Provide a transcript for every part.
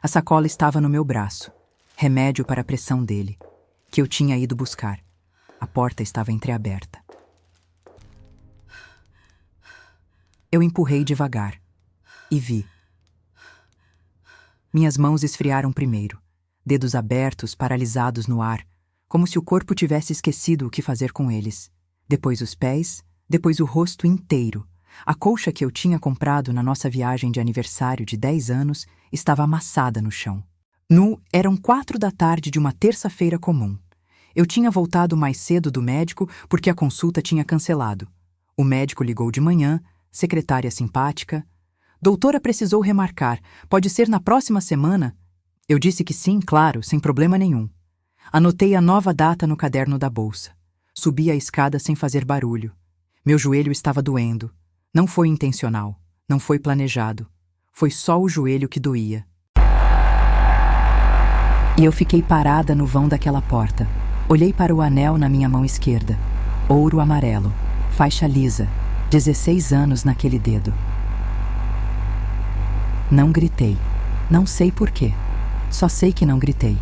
A sacola estava no meu braço. Remédio para a pressão dele, que eu tinha ido buscar. A porta estava entreaberta. Eu empurrei devagar e vi. Minhas mãos esfriaram primeiro, dedos abertos, paralisados no ar, como se o corpo tivesse esquecido o que fazer com eles. Depois os pés, depois o rosto inteiro. A colcha que eu tinha comprado na nossa viagem de aniversário de 10 anos estava amassada no chão. Eram 4 da tarde de uma terça-feira comum. Eu tinha voltado mais cedo do médico porque a consulta tinha cancelado. O médico ligou de manhã, secretária simpática. Doutora, precisou remarcar. Pode ser na próxima semana? Eu disse que sim, claro, sem problema nenhum. Anotei a nova data no caderno da bolsa. Subi a escada sem fazer barulho. Meu joelho estava doendo. Não foi intencional, não foi planejado. Foi só o joelho que doía. E eu fiquei parada no vão daquela porta. Olhei para o anel na minha mão esquerda. Ouro amarelo, faixa lisa, 16 anos naquele dedo. Não gritei. Não sei porquê. Só sei que não gritei.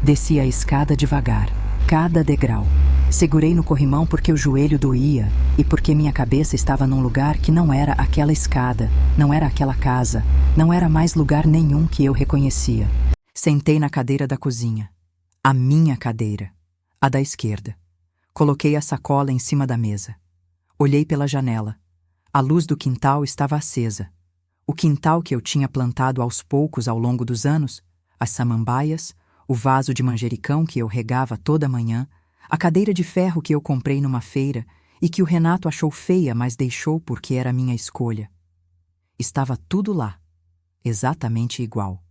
Desci a escada devagar, cada degrau. Segurei no corrimão porque o joelho doía e porque minha cabeça estava num lugar que não era aquela escada, não era aquela casa, não era mais lugar nenhum que eu reconhecia. Sentei na cadeira da cozinha. A minha cadeira. A da esquerda. Coloquei a sacola em cima da mesa. Olhei pela janela. A luz do quintal estava acesa. O quintal que eu tinha plantado aos poucos ao longo dos anos, as samambaias, o vaso de manjericão que eu regava toda manhã, a cadeira de ferro que eu comprei numa feira e que o Renato achou feia, mas deixou porque era minha escolha. Estava tudo lá, exatamente igual.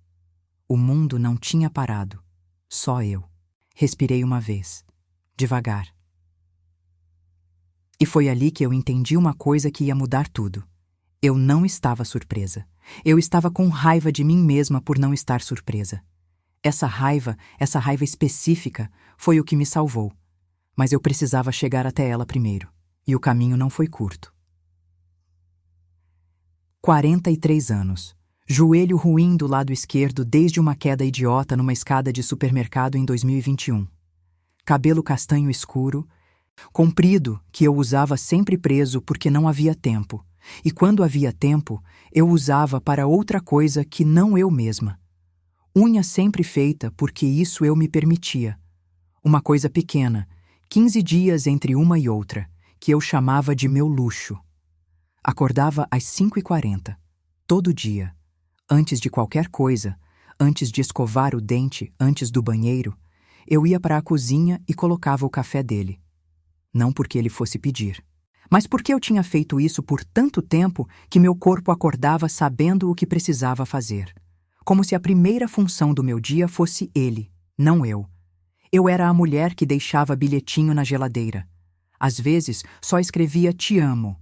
O mundo não tinha parado, só eu. Respirei uma vez, devagar. E foi ali que eu entendi uma coisa que ia mudar tudo. Eu não estava surpresa. Eu estava com raiva de mim mesma por não estar surpresa. Essa raiva específica, foi o que me salvou. Mas eu precisava chegar até ela primeiro, e o caminho não foi curto. 43 anos. Joelho ruim do lado esquerdo desde uma queda idiota numa escada de supermercado em 2021. Cabelo castanho escuro, comprido, que eu usava sempre preso porque não havia tempo. E quando havia tempo, eu usava para outra coisa que não eu mesma. Unha sempre feita porque isso eu me permitia. Uma coisa pequena, 15 dias entre uma e outra, que eu chamava de meu luxo. Acordava às 5h40, todo dia. Antes de qualquer coisa, antes de escovar o dente, antes do banheiro, eu ia para a cozinha e colocava o café dele. Não porque ele fosse pedir, mas porque eu tinha feito isso por tanto tempo que meu corpo acordava sabendo o que precisava fazer. Como se a primeira função do meu dia fosse ele, não eu. Eu era a mulher que deixava bilhetinho na geladeira. Às vezes, só escrevia "te amo".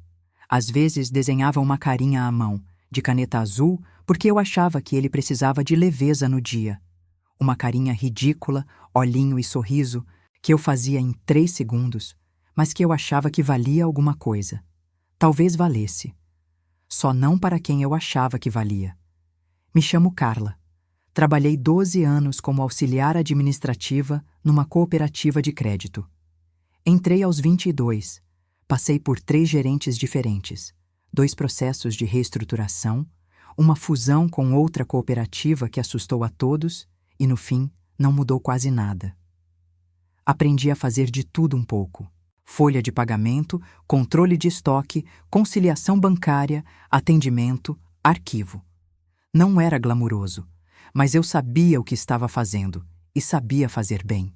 Às vezes, desenhava uma carinha à mão, de caneta azul, porque eu achava que ele precisava de leveza no dia. Uma carinha ridícula, olhinho e sorriso, que eu fazia em 3 segundos, mas que eu achava que valia alguma coisa. Talvez valesse. Só não para quem eu achava que valia. Me chamo Carla. Trabalhei 12 anos como auxiliar administrativa numa cooperativa de crédito. Entrei aos 22. Passei por 3 gerentes diferentes, 2 processos de reestruturação, uma fusão com outra cooperativa que assustou a todos e, no fim, não mudou quase nada. Aprendi a fazer de tudo um pouco. Folha de pagamento, controle de estoque, conciliação bancária, atendimento, arquivo. Não era glamuroso, mas eu sabia o que estava fazendo e sabia fazer bem.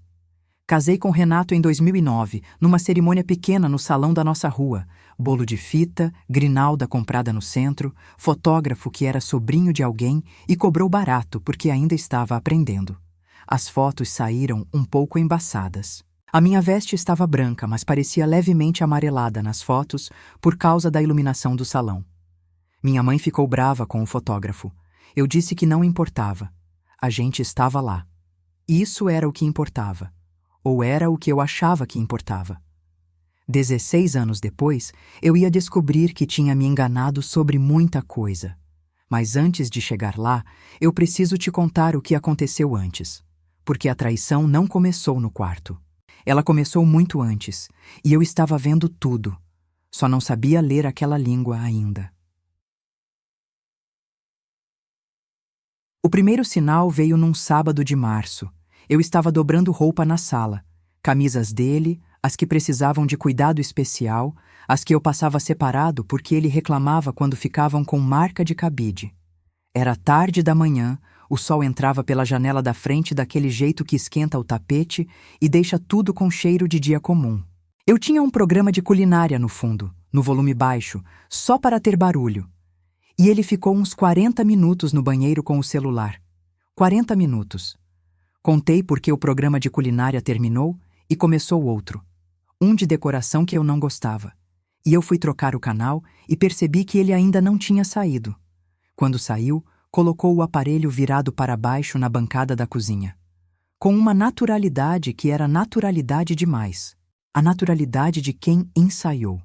Casei com Renato em 2009, numa cerimônia pequena no salão da nossa rua. Bolo de fita, grinalda comprada no centro, fotógrafo que era sobrinho de alguém e cobrou barato porque ainda estava aprendendo. As fotos saíram um pouco embaçadas. A minha veste estava branca, mas parecia levemente amarelada nas fotos por causa da iluminação do salão. Minha mãe ficou brava com o fotógrafo. Eu disse que não importava. A gente estava lá. Isso era o que importava. Ou era o que eu achava que importava. 16 anos depois, eu ia descobrir que tinha me enganado sobre muita coisa. Mas antes de chegar lá, eu preciso te contar o que aconteceu antes. Porque a traição não começou no quarto. Ela começou muito antes, e eu estava vendo tudo. Só não sabia ler aquela língua ainda. O primeiro sinal veio num sábado de março. Eu estava dobrando roupa na sala. Camisas dele, as que precisavam de cuidado especial, as que eu passava separado porque ele reclamava quando ficavam com marca de cabide. Era tarde da manhã, o sol entrava pela janela da frente daquele jeito que esquenta o tapete e deixa tudo com cheiro de dia comum. Eu tinha um programa de culinária no fundo, no volume baixo, só para ter barulho. E ele ficou uns 40 minutos no banheiro com o celular. 40 minutos. Contei porque o programa de culinária terminou e começou outro. Um de decoração que eu não gostava. E eu fui trocar o canal e percebi que ele ainda não tinha saído. Quando saiu, colocou o aparelho virado para baixo na bancada da cozinha. Com uma naturalidade que era naturalidade demais. A naturalidade de quem ensaiou.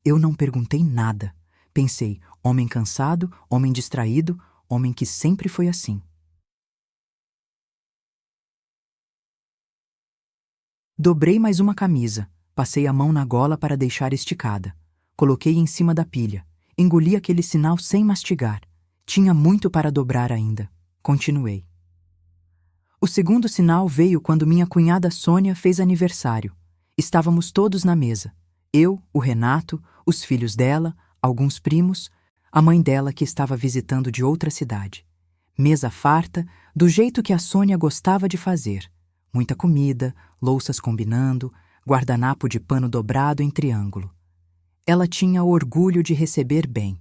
Eu não perguntei nada. Pensei, homem cansado, homem distraído, homem que sempre foi assim. Dobrei mais uma camisa, passei a mão na gola para deixar esticada. Coloquei em cima da pilha, engoli aquele sinal sem mastigar. Tinha muito para dobrar ainda. Continuei. O segundo sinal veio quando minha cunhada Sônia fez aniversário. Estávamos todos na mesa. Eu, o Renato, os filhos dela, alguns primos, a mãe dela que estava visitando de outra cidade. Mesa farta, do jeito que a Sônia gostava de fazer. Muita comida, louças combinando, guardanapo de pano dobrado em triângulo. Ela tinha orgulho de receber bem.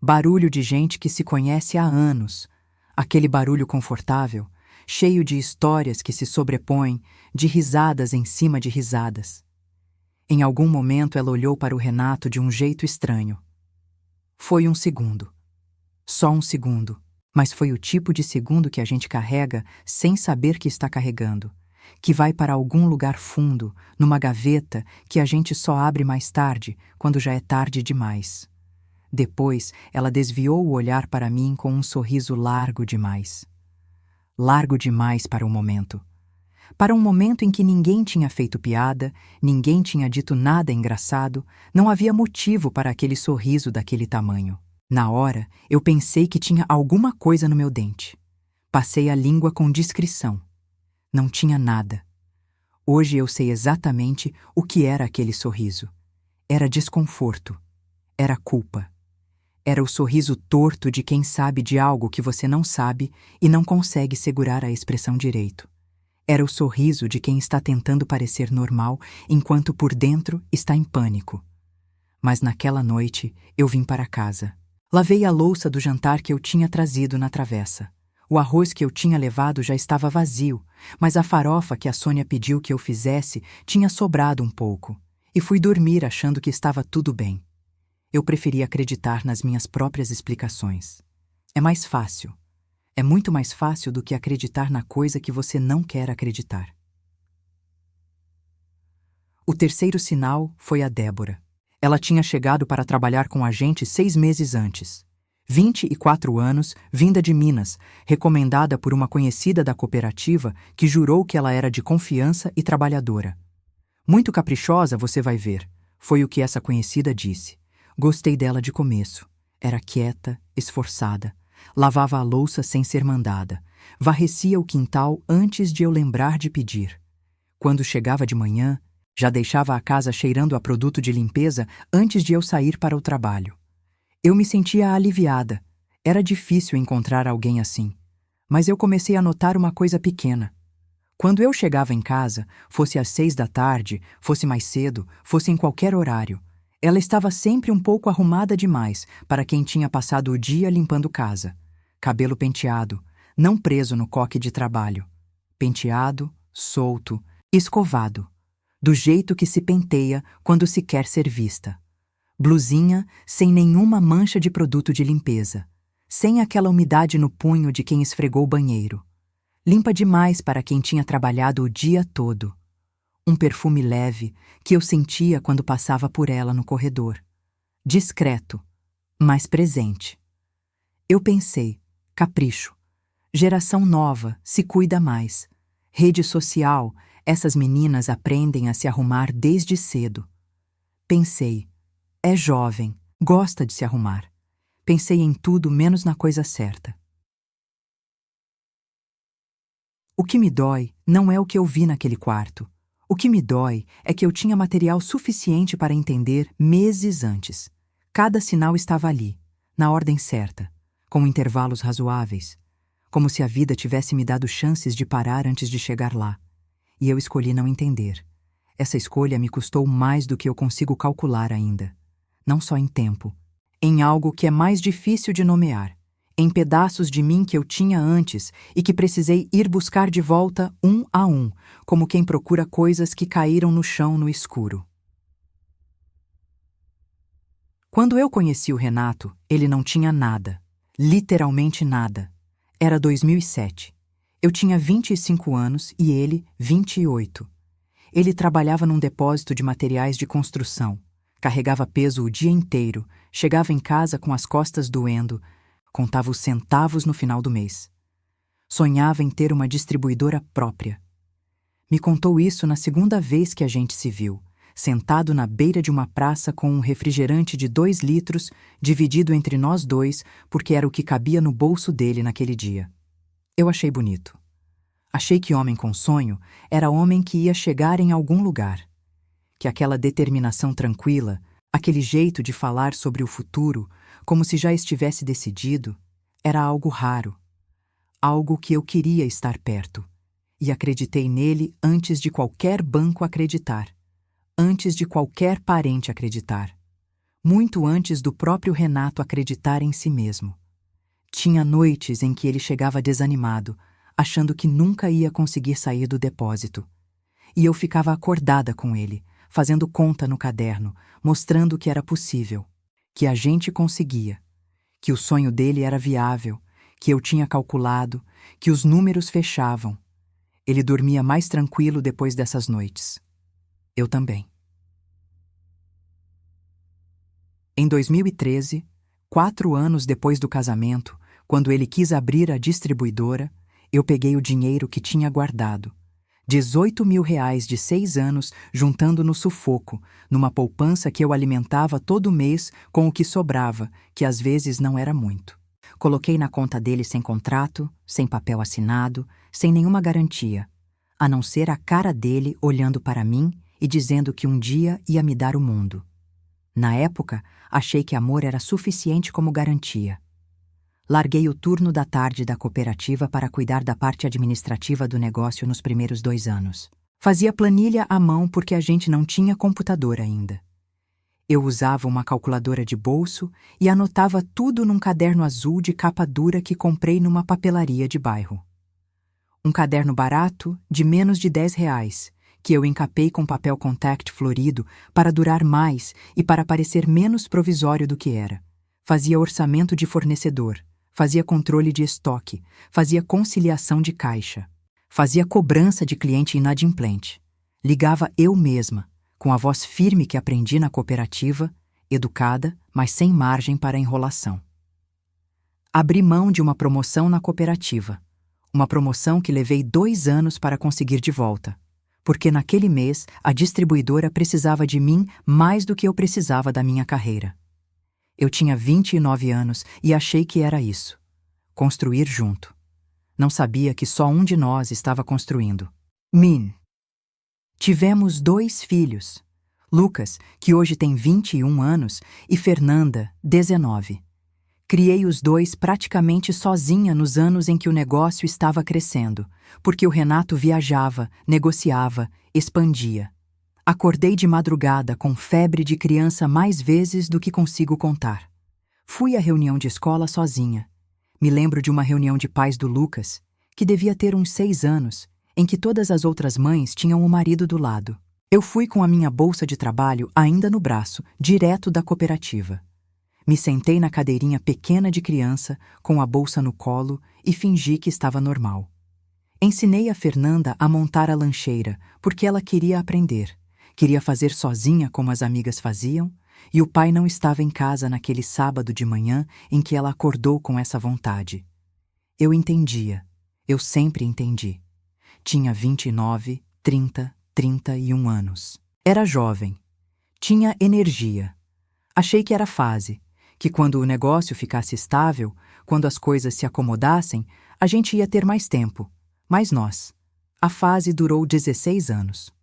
Barulho de gente que se conhece há anos. Aquele barulho confortável, cheio de histórias que se sobrepõem, de risadas em cima de risadas. Em algum momento ela olhou para o Renato de um jeito estranho. Foi um segundo. Só um segundo. Mas foi o tipo de segundo que a gente carrega sem saber que está carregando. Que vai para algum lugar fundo, numa gaveta que a gente só abre mais tarde, quando já é tarde demais. Depois, ela desviou o olhar para mim com um sorriso largo demais. Largo demais para o momento. Para um momento em que ninguém tinha feito piada, ninguém tinha dito nada engraçado, não havia motivo para aquele sorriso daquele tamanho. Na hora, eu pensei que tinha alguma coisa no meu dente. Passei a língua com discrição. Não tinha nada. Hoje eu sei exatamente o que era aquele sorriso. Era desconforto. Era culpa. Era o sorriso torto de quem sabe de algo que você não sabe e não consegue segurar a expressão direito. Era o sorriso de quem está tentando parecer normal enquanto por dentro está em pânico. Mas naquela noite eu vim para casa. Lavei a louça do jantar que eu tinha trazido na travessa. O arroz que eu tinha levado já estava vazio, mas a farofa que a Sônia pediu que eu fizesse tinha sobrado um pouco. E fui dormir achando que estava tudo bem. Eu preferi acreditar nas minhas próprias explicações. É mais fácil. É muito mais fácil do que acreditar na coisa que você não quer acreditar. O terceiro sinal foi a Débora. Ela tinha chegado para trabalhar com a gente 6 meses antes. 24 anos, vinda de Minas, recomendada por uma conhecida da cooperativa que jurou que ela era de confiança e trabalhadora. Muito caprichosa, você vai ver, foi o que essa conhecida disse. Gostei dela de começo. Era quieta, esforçada. Lavava a louça sem ser mandada. Varrecia o quintal antes de eu lembrar de pedir. Quando chegava de manhã, já deixava a casa cheirando a produto de limpeza antes de eu sair para o trabalho. Eu me sentia aliviada. Era difícil encontrar alguém assim. Mas eu comecei a notar uma coisa pequena. Quando eu chegava em casa, fosse às 6 da tarde, fosse mais cedo, fosse em qualquer horário, ela estava sempre um pouco arrumada demais para quem tinha passado o dia limpando casa. Cabelo penteado, não preso no coque de trabalho. Penteado, solto, escovado. Do jeito que se penteia quando se quer ser vista. Blusinha sem nenhuma mancha de produto de limpeza. Sem aquela umidade no punho de quem esfregou o banheiro. Limpa demais para quem tinha trabalhado o dia todo. Um perfume leve que eu sentia quando passava por ela no corredor. Discreto, mas presente. Eu pensei, capricho. Geração nova, se cuida mais. Rede social, essas meninas aprendem a se arrumar desde cedo. Pensei, é jovem, gosta de se arrumar. Pensei em tudo menos na coisa certa. O que me dói não é o que eu vi naquele quarto. O que me dói é que eu tinha material suficiente para entender meses antes. Cada sinal estava ali, na ordem certa, com intervalos razoáveis, como se a vida tivesse me dado chances de parar antes de chegar lá. E eu escolhi não entender. Essa escolha me custou mais do que eu consigo calcular ainda. Não só em tempo, em algo que é mais difícil de nomear, em pedaços de mim que eu tinha antes e que precisei ir buscar de volta um a um, como quem procura coisas que caíram no chão no escuro. Quando eu conheci o Renato, ele não tinha nada. Literalmente nada. Era 2007. Eu tinha 25 anos e ele 28. Ele trabalhava num depósito de materiais de construção. Carregava peso o dia inteiro, chegava em casa com as costas doendo, contava os centavos no final do mês. Sonhava em ter uma distribuidora própria. Me contou isso na segunda vez que a gente se viu, sentado na beira de uma praça com um refrigerante de 2 litros, dividido entre nós dois, porque era o que cabia no bolso dele naquele dia. Eu achei bonito. Achei que homem com sonho era homem que ia chegar em algum lugar. Que aquela determinação tranquila, aquele jeito de falar sobre o futuro, como se já estivesse decidido, era algo raro. Algo que eu queria estar perto. E acreditei nele antes de qualquer banco acreditar. Antes de qualquer parente acreditar. Muito antes do próprio Renato acreditar em si mesmo. Tinha noites em que ele chegava desanimado, achando que nunca ia conseguir sair do depósito. E eu ficava acordada com ele, fazendo conta no caderno, mostrando que era possível, que a gente conseguia, que o sonho dele era viável, que eu tinha calculado, que os números fechavam. Ele dormia mais tranquilo depois dessas noites. Eu também. Em 2013, 4 anos depois do casamento, quando ele quis abrir a distribuidora, eu peguei o dinheiro que tinha guardado. 18 mil reais de 6 anos juntando no sufoco, numa poupança que eu alimentava todo mês com o que sobrava, que às vezes não era muito. Coloquei na conta dele sem contrato, sem papel assinado, sem nenhuma garantia, a não ser a cara dele olhando para mim e dizendo que um dia ia me dar o mundo. Na época, achei que amor era suficiente como garantia. Larguei o turno da tarde da cooperativa para cuidar da parte administrativa do negócio nos primeiros 2 anos. Fazia planilha à mão porque a gente não tinha computador ainda. Eu usava uma calculadora de bolso e anotava tudo num caderno azul de capa dura que comprei numa papelaria de bairro. Um caderno barato, de menos de 10 reais, que eu encapei com papel contact florido para durar mais e para parecer menos provisório do que era. Fazia orçamento de fornecedor, fazia controle de estoque, fazia conciliação de caixa, fazia cobrança de cliente inadimplente. Ligava eu mesma, com a voz firme que aprendi na cooperativa, educada, mas sem margem para enrolação. Abri mão de uma promoção na cooperativa, uma promoção que levei 2 anos para conseguir de volta, porque naquele mês a distribuidora precisava de mim mais do que eu precisava da minha carreira. Eu tinha 29 anos e achei que era isso. Construir junto. Não sabia que só um de nós estava construindo. Min. Tivemos 2 filhos. Lucas, que hoje tem 21 anos, e Fernanda, 19. Criei os 2 praticamente sozinha nos anos em que o negócio estava crescendo, porque o Renato viajava, negociava, expandia. Acordei de madrugada com febre de criança mais vezes do que consigo contar. Fui à reunião de escola sozinha. Me lembro de uma reunião de pais do Lucas, que devia ter uns 6 anos, em que todas as outras mães tinham o marido do lado. Eu fui com a minha bolsa de trabalho ainda no braço, direto da cooperativa. Me sentei na cadeirinha pequena de criança, com a bolsa no colo, e fingi que estava normal. Ensinei a Fernanda a montar a lancheira, porque ela queria aprender. Queria fazer sozinha como as amigas faziam, e o pai não estava em casa naquele sábado de manhã em que ela acordou com essa vontade. Eu entendia. Eu sempre entendi. Tinha 29, 30, 31 anos. Era jovem. Tinha energia. Achei que era fase, que quando o negócio ficasse estável, quando as coisas se acomodassem, a gente ia ter mais tempo. Mas nós. A fase durou 16 anos.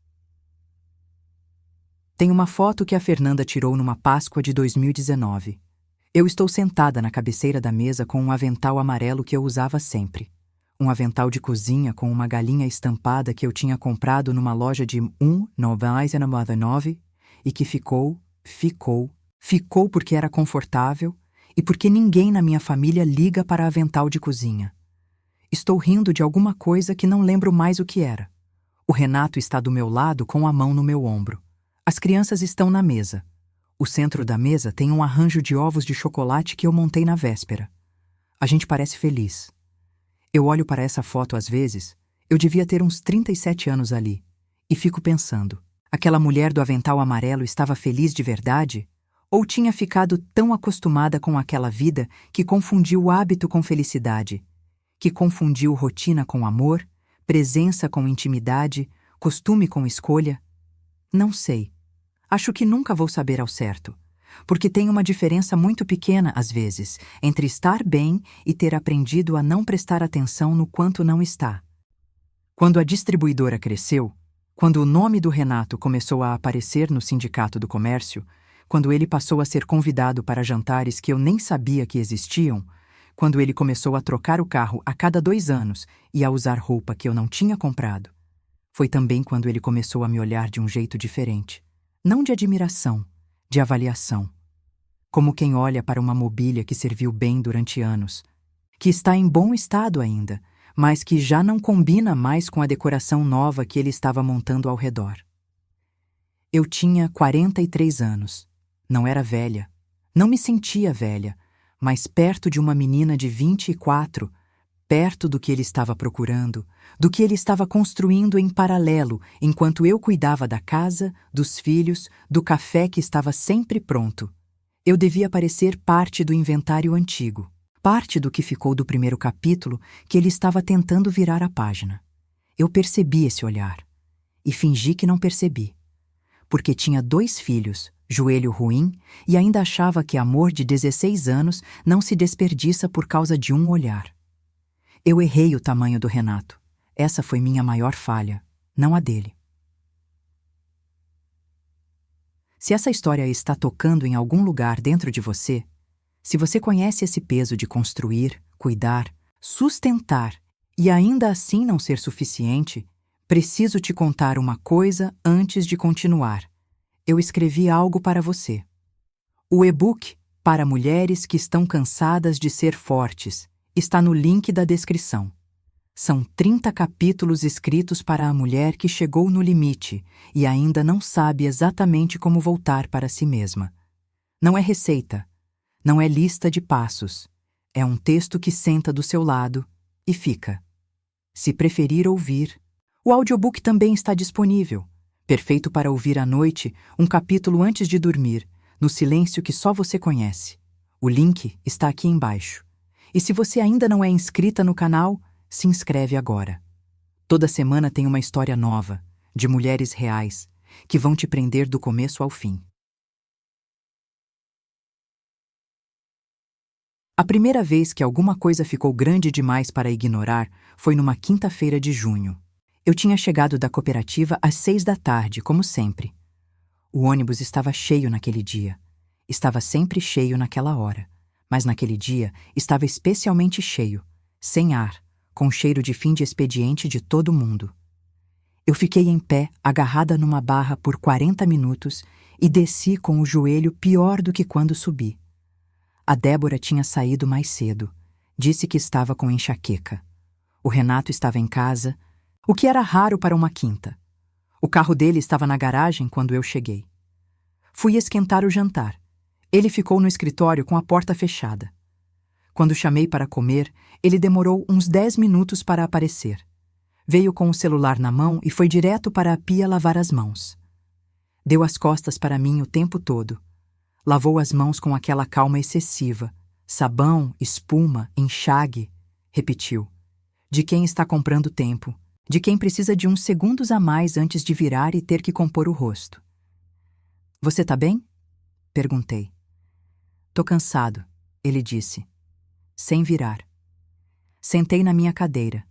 Tem uma foto que a Fernanda tirou numa Páscoa de 2019. Eu estou sentada na cabeceira da mesa com um avental amarelo que eu usava sempre. Um avental de cozinha com uma galinha estampada que eu tinha comprado numa loja de R$1,99 e que ficou porque era confortável e porque ninguém na minha família liga para avental de cozinha. Estou rindo de alguma coisa que não lembro mais o que era. O Renato está do meu lado com a mão no meu ombro. As crianças estão na mesa. O centro da mesa tem um arranjo de ovos de chocolate que eu montei na véspera. A gente parece feliz. Eu olho para essa foto às vezes, eu devia ter uns 37 anos ali, e fico pensando, aquela mulher do avental amarelo estava feliz de verdade? Ou tinha ficado tão acostumada com aquela vida que confundiu hábito com felicidade, que confundiu rotina com amor, presença com intimidade, costume com escolha? Não sei. Acho que nunca vou saber ao certo, porque tem uma diferença muito pequena, às vezes, entre estar bem e ter aprendido a não prestar atenção no quanto não está. Quando a distribuidora cresceu, quando o nome do Renato começou a aparecer no Sindicato do Comércio, quando ele passou a ser convidado para jantares que eu nem sabia que existiam, quando ele começou a trocar o carro a cada 2 anos e a usar roupa que eu não tinha comprado, foi também quando ele começou a me olhar de um jeito diferente. Não de admiração, de avaliação. Como quem olha para uma mobília que serviu bem durante anos, que está em bom estado ainda, mas que já não combina mais com a decoração nova que ele estava montando ao redor. Eu tinha 43 anos. Não era velha. Não me sentia velha, mas perto de uma menina de 24, perto do que ele estava procurando, do que ele estava construindo em paralelo, enquanto eu cuidava da casa, dos filhos, do café que estava sempre pronto. Eu devia parecer parte do inventário antigo, parte do que ficou do primeiro capítulo que ele estava tentando virar a página. Eu percebi esse olhar, e fingi que não percebi, porque tinha 2 filhos, joelho ruim, e ainda achava que amor de 16 anos não se desperdiça por causa de um olhar. Eu errei o tamanho do Renato. Essa foi minha maior falha, não a dele. Se essa história está tocando em algum lugar dentro de você, se você conhece esse peso de construir, cuidar, sustentar e ainda assim não ser suficiente, preciso te contar uma coisa antes de continuar. Eu escrevi algo para você. O e-book para mulheres que estão cansadas de ser fortes está no link da descrição. São 30 capítulos escritos para a mulher que chegou no limite e ainda não sabe exatamente como voltar para si mesma. Não é receita, não é lista de passos. É um texto que senta do seu lado e fica. Se preferir ouvir, o audiobook também está disponível. Perfeito para ouvir à noite, um capítulo antes de dormir, no silêncio que só você conhece. O link está aqui embaixo. E se você ainda não é inscrita no canal, se inscreve agora. Toda semana tem uma história nova, de mulheres reais, que vão te prender do começo ao fim. A primeira vez que alguma coisa ficou grande demais para ignorar foi numa quinta-feira de junho. Eu tinha chegado da cooperativa às 6 da tarde, como sempre. O ônibus estava cheio naquele dia. Estava sempre cheio naquela hora. Mas naquele dia estava especialmente cheio, sem ar, com cheiro de fim de expediente de todo mundo. Eu fiquei em pé, agarrada numa barra por 40 minutos e desci com o joelho pior do que quando subi. A Débora tinha saído mais cedo. Disse que estava com enxaqueca. O Renato estava em casa, o que era raro para uma quinta. O carro dele estava na garagem quando eu cheguei. Fui esquentar o jantar. Ele ficou no escritório com a porta fechada. Quando chamei para comer, ele demorou uns 10 minutos para aparecer. Veio com o celular na mão e foi direto para a pia lavar as mãos. Deu as costas para mim o tempo todo. Lavou as mãos com aquela calma excessiva. Sabão, espuma, enxágue, repetiu. De quem está comprando tempo. De quem precisa de uns segundos a mais antes de virar e ter que compor o rosto. Você tá bem? Perguntei. Tô cansado, ele disse, sem virar. Sentei na minha cadeira.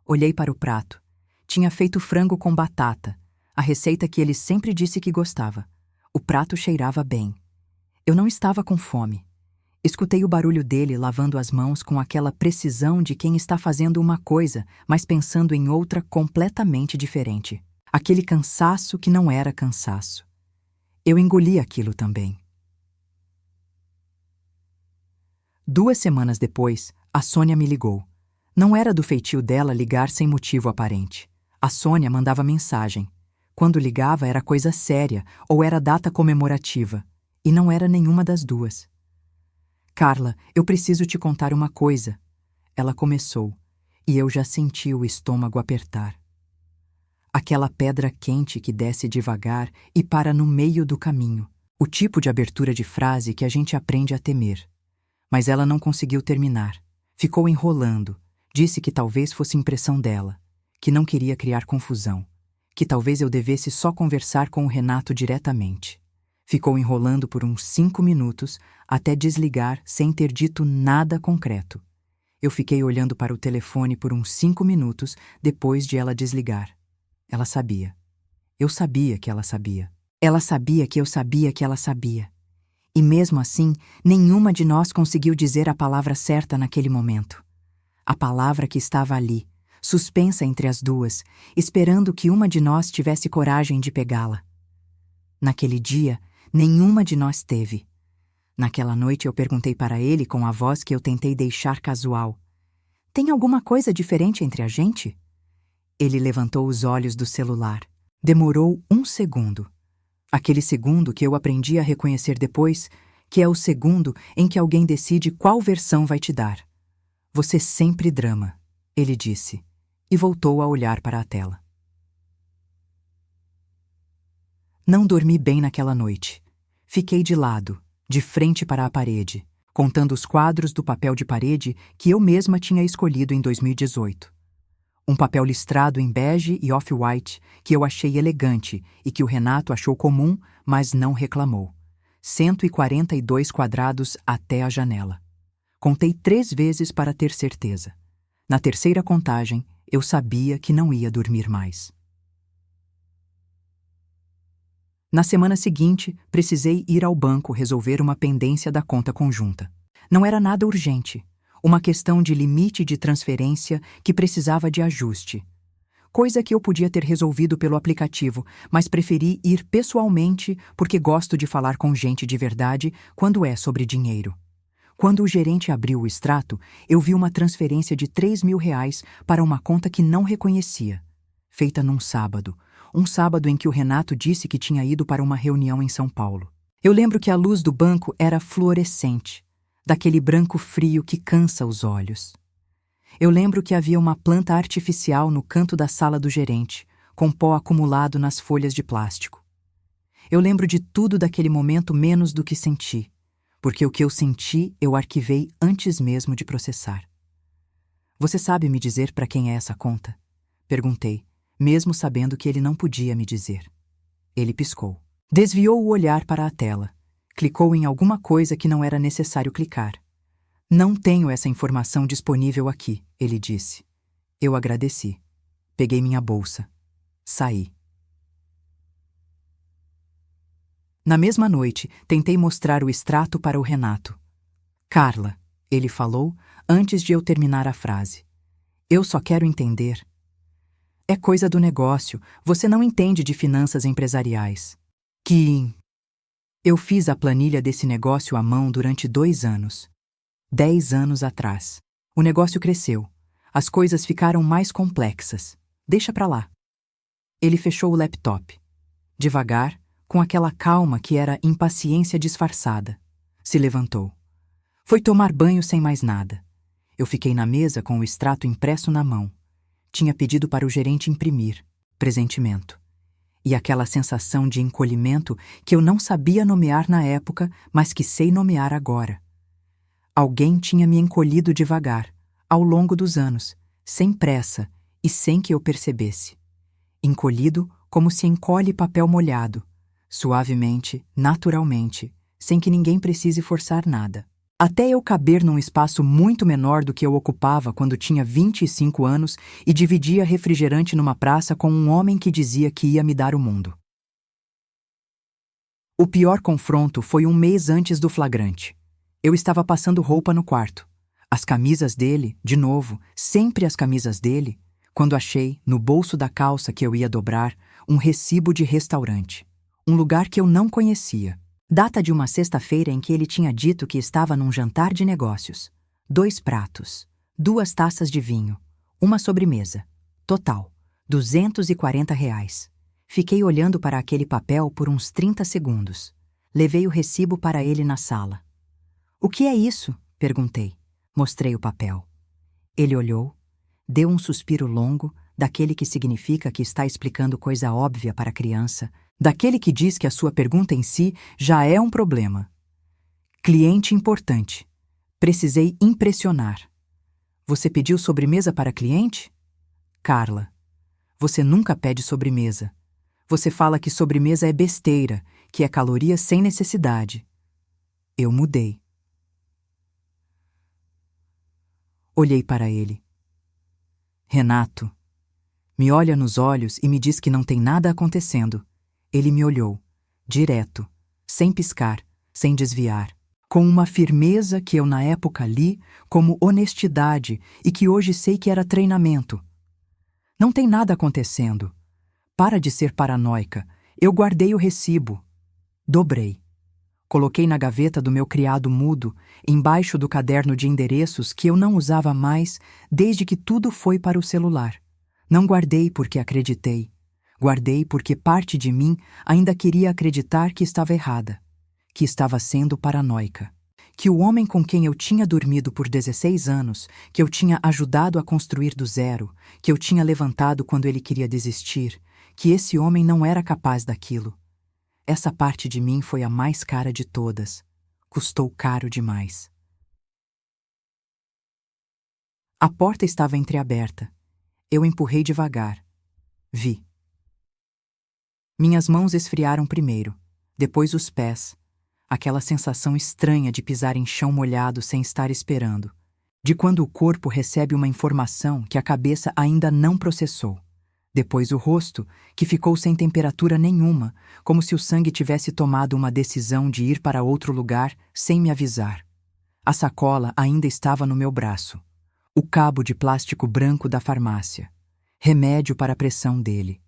Olhei para o prato. Tinha feito frango com batata, a receita que ele sempre disse que gostava. O prato cheirava bem. Eu não estava com fome. Escutei o barulho dele lavando as mãos com aquela precisão de quem está fazendo uma coisa, mas pensando em outra completamente diferente. Aquele cansaço que não era cansaço. Eu engoli aquilo também. 2 semanas depois, a Sônia me ligou. Não era do feitio dela ligar sem motivo aparente. A Sônia mandava mensagem. Quando ligava era coisa séria ou era data comemorativa. E não era nenhuma das duas. Carla, eu preciso te contar uma coisa. Ela começou, e eu já senti o estômago apertar. Aquela pedra quente que desce devagar e para no meio do caminho. O tipo de abertura de frase que a gente aprende a temer. Mas ela não conseguiu terminar. Ficou enrolando. Disse que talvez fosse impressão dela, que não queria criar confusão, que talvez eu devesse só conversar com o Renato diretamente. Ficou enrolando por uns 5 minutos até desligar sem ter dito nada concreto. Eu fiquei olhando para o telefone por uns 5 minutos depois de ela desligar. Ela sabia. Eu sabia que ela sabia. Ela sabia que eu sabia que ela sabia. E mesmo assim, nenhuma de nós conseguiu dizer a palavra certa naquele momento. A palavra que estava ali, suspensa entre as duas, esperando que uma de nós tivesse coragem de pegá-la. Naquele dia, nenhuma de nós teve. Naquela noite eu perguntei para ele com a voz que eu tentei deixar casual. Tem alguma coisa diferente entre a gente? Ele levantou os olhos do celular. Demorou 1 segundo. Aquele segundo que eu aprendi a reconhecer depois, que é o segundo em que alguém decide qual versão vai te dar. Você sempre drama, ele disse, e voltou a olhar para a tela. Não dormi bem naquela noite. Fiquei de lado, de frente para a parede, contando os quadros do papel de parede que eu mesma tinha escolhido em 2018. Um papel listrado em bege e off-white que eu achei elegante e que o Renato achou comum, mas não reclamou. 142 quadrados até a janela. Contei 3 vezes para ter certeza. Na terceira contagem, eu sabia que não ia dormir mais. Na semana seguinte, precisei ir ao banco resolver uma pendência da conta conjunta. Não era nada urgente. Uma questão de limite de transferência que precisava de ajuste. Coisa que eu podia ter resolvido pelo aplicativo, mas preferi ir pessoalmente porque gosto de falar com gente de verdade quando é sobre dinheiro. Quando o gerente abriu o extrato, eu vi uma transferência de R$3.000 para uma conta que não reconhecia. Feita num sábado. Um sábado em que o Renato disse que tinha ido para uma reunião em São Paulo. Eu lembro que a luz do banco era fluorescente, daquele branco frio que cansa os olhos. Eu lembro que havia uma planta artificial no canto da sala do gerente, com pó acumulado nas folhas de plástico. Eu lembro de tudo daquele momento menos do que senti, porque o que eu senti eu arquivei antes mesmo de processar. Você sabe me dizer para quem é essa conta? Perguntei, mesmo sabendo que ele não podia me dizer. Ele piscou. Desviou o olhar para a tela. Clicou em alguma coisa que não era necessário clicar. Não tenho essa informação disponível aqui, ele disse. Eu agradeci. Peguei minha bolsa. Saí. Na mesma noite, tentei mostrar o extrato para o Renato. Carla, ele falou antes de eu terminar a frase. Eu só quero entender. É coisa do negócio, você não entende de finanças empresariais. Eu fiz a planilha desse negócio à mão durante 2 anos. 10 anos atrás. O negócio cresceu. As coisas ficaram mais complexas. Deixa pra lá. Ele fechou o laptop. Devagar, com aquela calma que era impaciência disfarçada. Se levantou. Foi tomar banho sem mais nada. Eu fiquei na mesa com o extrato impresso na mão. Tinha pedido para o gerente imprimir. Presentimento. e aquela sensação de encolhimento que eu não sabia nomear na época, mas que sei nomear agora. Alguém tinha me encolhido devagar, ao longo dos anos, sem pressa e sem que eu percebesse. Encolhido como se encolhe papel molhado, suavemente, naturalmente, sem que ninguém precise forçar nada. Até eu caber num espaço muito menor do que eu ocupava quando tinha 25 anos e dividia refrigerante numa praça com um homem que dizia que ia me dar o mundo. O pior confronto foi um mês antes do flagrante. Eu estava passando roupa no quarto. As camisas dele, de novo, sempre as camisas dele, quando achei, no bolso da calça que eu ia dobrar, um recibo de restaurante. Um lugar que eu não conhecia. Data de uma sexta-feira em que ele tinha dito que estava num jantar de negócios. 2 pratos, 2 taças de vinho, uma sobremesa. Total, R$ 240. Fiquei olhando para aquele papel por uns 30 segundos. Levei o recibo para ele na sala. "O que é isso?" perguntei. Mostrei o papel. Ele olhou, deu um suspiro longo, daquele que significa que está explicando coisa óbvia para a criança, daquele que diz que a sua pergunta em si já é um problema. "Cliente importante. Precisei impressionar. Você pediu sobremesa para cliente?" "Carla, você nunca pede sobremesa. Você fala que sobremesa é besteira, que é caloria sem necessidade." Eu mudei. Olhei para ele. "Renato." Me olha nos olhos e me diz que não tem nada acontecendo. Ele me olhou, direto, sem piscar, sem desviar, com uma firmeza que eu na época li como honestidade e que hoje sei que era treinamento. "Não tem nada acontecendo. Para de ser paranoica. Eu guardei o recibo." Dobrei. Coloquei na gaveta do meu criado mudo, embaixo do caderno de endereços que eu não usava mais desde que tudo foi para o celular. Não guardei porque acreditei. Guardei porque parte de mim ainda queria acreditar que estava errada, que estava sendo paranoica, que o homem com quem eu tinha dormido por 16 anos, que eu tinha ajudado a construir do zero, que eu tinha levantado quando ele queria desistir, que esse homem não era capaz daquilo. Essa parte de mim foi a mais cara de todas. Custou caro demais. A porta estava entreaberta. Eu empurrei devagar. Vi. Minhas mãos esfriaram primeiro, depois os pés. Aquela sensação estranha de pisar em chão molhado sem estar esperando. De quando o corpo recebe uma informação que a cabeça ainda não processou. Depois o rosto, que ficou sem temperatura nenhuma, como se o sangue tivesse tomado uma decisão de ir para outro lugar sem me avisar. A sacola ainda estava no meu braço. O cabo de plástico branco da farmácia. Remédio para a pressão dele.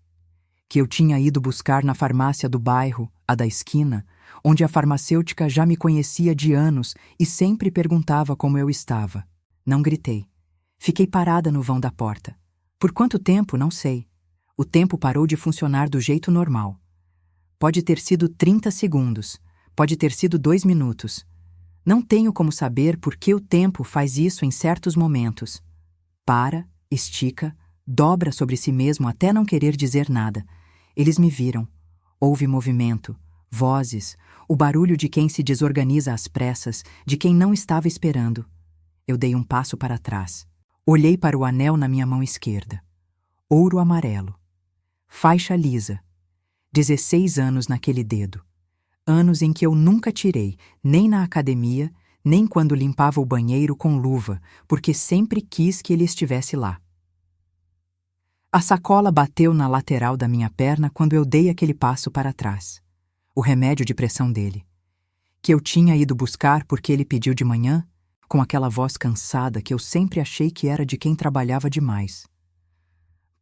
Que eu tinha ido buscar na farmácia do bairro, a da esquina, onde a farmacêutica já me conhecia de anos e sempre perguntava como eu estava. Não gritei. Fiquei parada no vão da porta. Por quanto tempo, não sei. O tempo parou de funcionar do jeito normal. Pode ter sido 30 segundos, pode ter sido 2 minutos. Não tenho como saber por que o tempo faz isso em certos momentos. Para, estica, dobra sobre si mesmo até não querer dizer nada. Eles me viram. Houve movimento, vozes, o barulho de quem se desorganiza às pressas, de quem não estava esperando. Eu dei um passo para trás. Olhei para o anel na minha mão esquerda. Ouro amarelo. Faixa lisa. 16 anos naquele dedo. Anos em que eu nunca tirei, nem na academia, nem quando limpava o banheiro com luva, porque sempre quis que ele estivesse lá. A sacola bateu na lateral da minha perna quando eu dei aquele passo para trás. O remédio de pressão dele. Que eu tinha ido buscar porque ele pediu de manhã, com aquela voz cansada que eu sempre achei que era de quem trabalhava demais.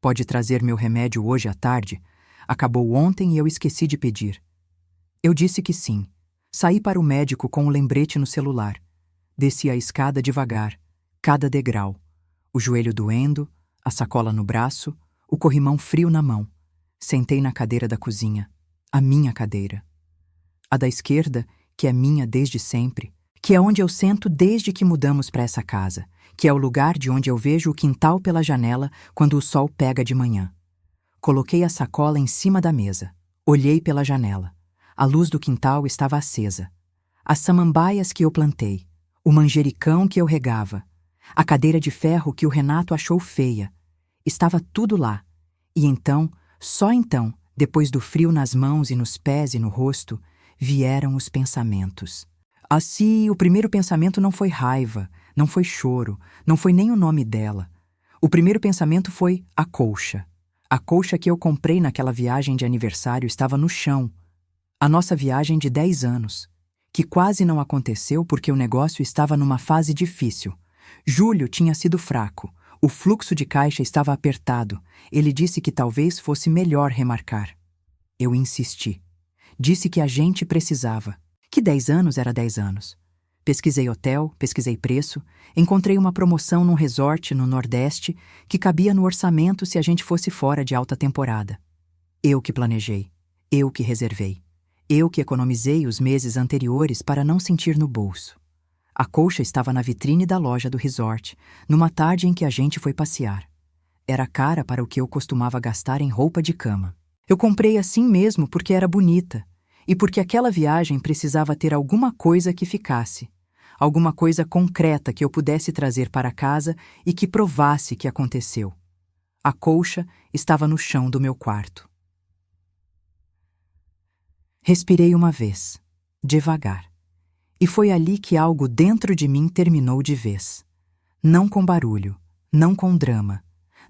Pode trazer meu remédio hoje à tarde? Acabou ontem e eu esqueci de pedir. Eu disse que sim. Saí para o médico com um lembrete no celular. Desci a escada devagar, cada degrau. O joelho doendo, a sacola no braço, o corrimão frio na mão. Sentei na cadeira da cozinha. A minha cadeira. A da esquerda, que é minha desde sempre, que é onde eu sento desde que mudamos para essa casa, que é o lugar de onde eu vejo o quintal pela janela quando o sol pega de manhã. Coloquei a sacola em cima da mesa. Olhei pela janela. A luz do quintal estava acesa. As samambaias que eu plantei, o manjericão que eu regava, a cadeira de ferro que o Renato achou feia. Estava tudo lá. E então, só então, depois do frio nas mãos e nos pés e no rosto, vieram os pensamentos. Assim, o primeiro pensamento não foi raiva, não foi choro, não foi nem o nome dela. O primeiro pensamento foi a colcha. A colcha que eu comprei naquela viagem de aniversário estava no chão. A nossa viagem de 10 anos, que quase não aconteceu porque o negócio estava numa fase difícil. Julho tinha sido fraco, o fluxo de caixa estava apertado. Ele disse que talvez fosse melhor remarcar. Eu insisti. Disse que a gente precisava. Que 10 anos era 10 anos. Pesquisei hotel, pesquisei preço, encontrei uma promoção num resort no Nordeste que cabia no orçamento se a gente fosse fora de alta temporada. Eu que planejei, eu que reservei, eu que economizei os meses anteriores para não sentir no bolso. A colcha estava na vitrine da loja do resort, numa tarde em que a gente foi passear. Era cara para o que eu costumava gastar em roupa de cama. Eu comprei assim mesmo porque era bonita e porque aquela viagem precisava ter alguma coisa que ficasse. Alguma coisa concreta que eu pudesse trazer para casa e que provasse que aconteceu. A colcha estava no chão do meu quarto. Respirei uma vez, devagar, e foi ali que algo dentro de mim terminou de vez. Não com barulho, não com drama,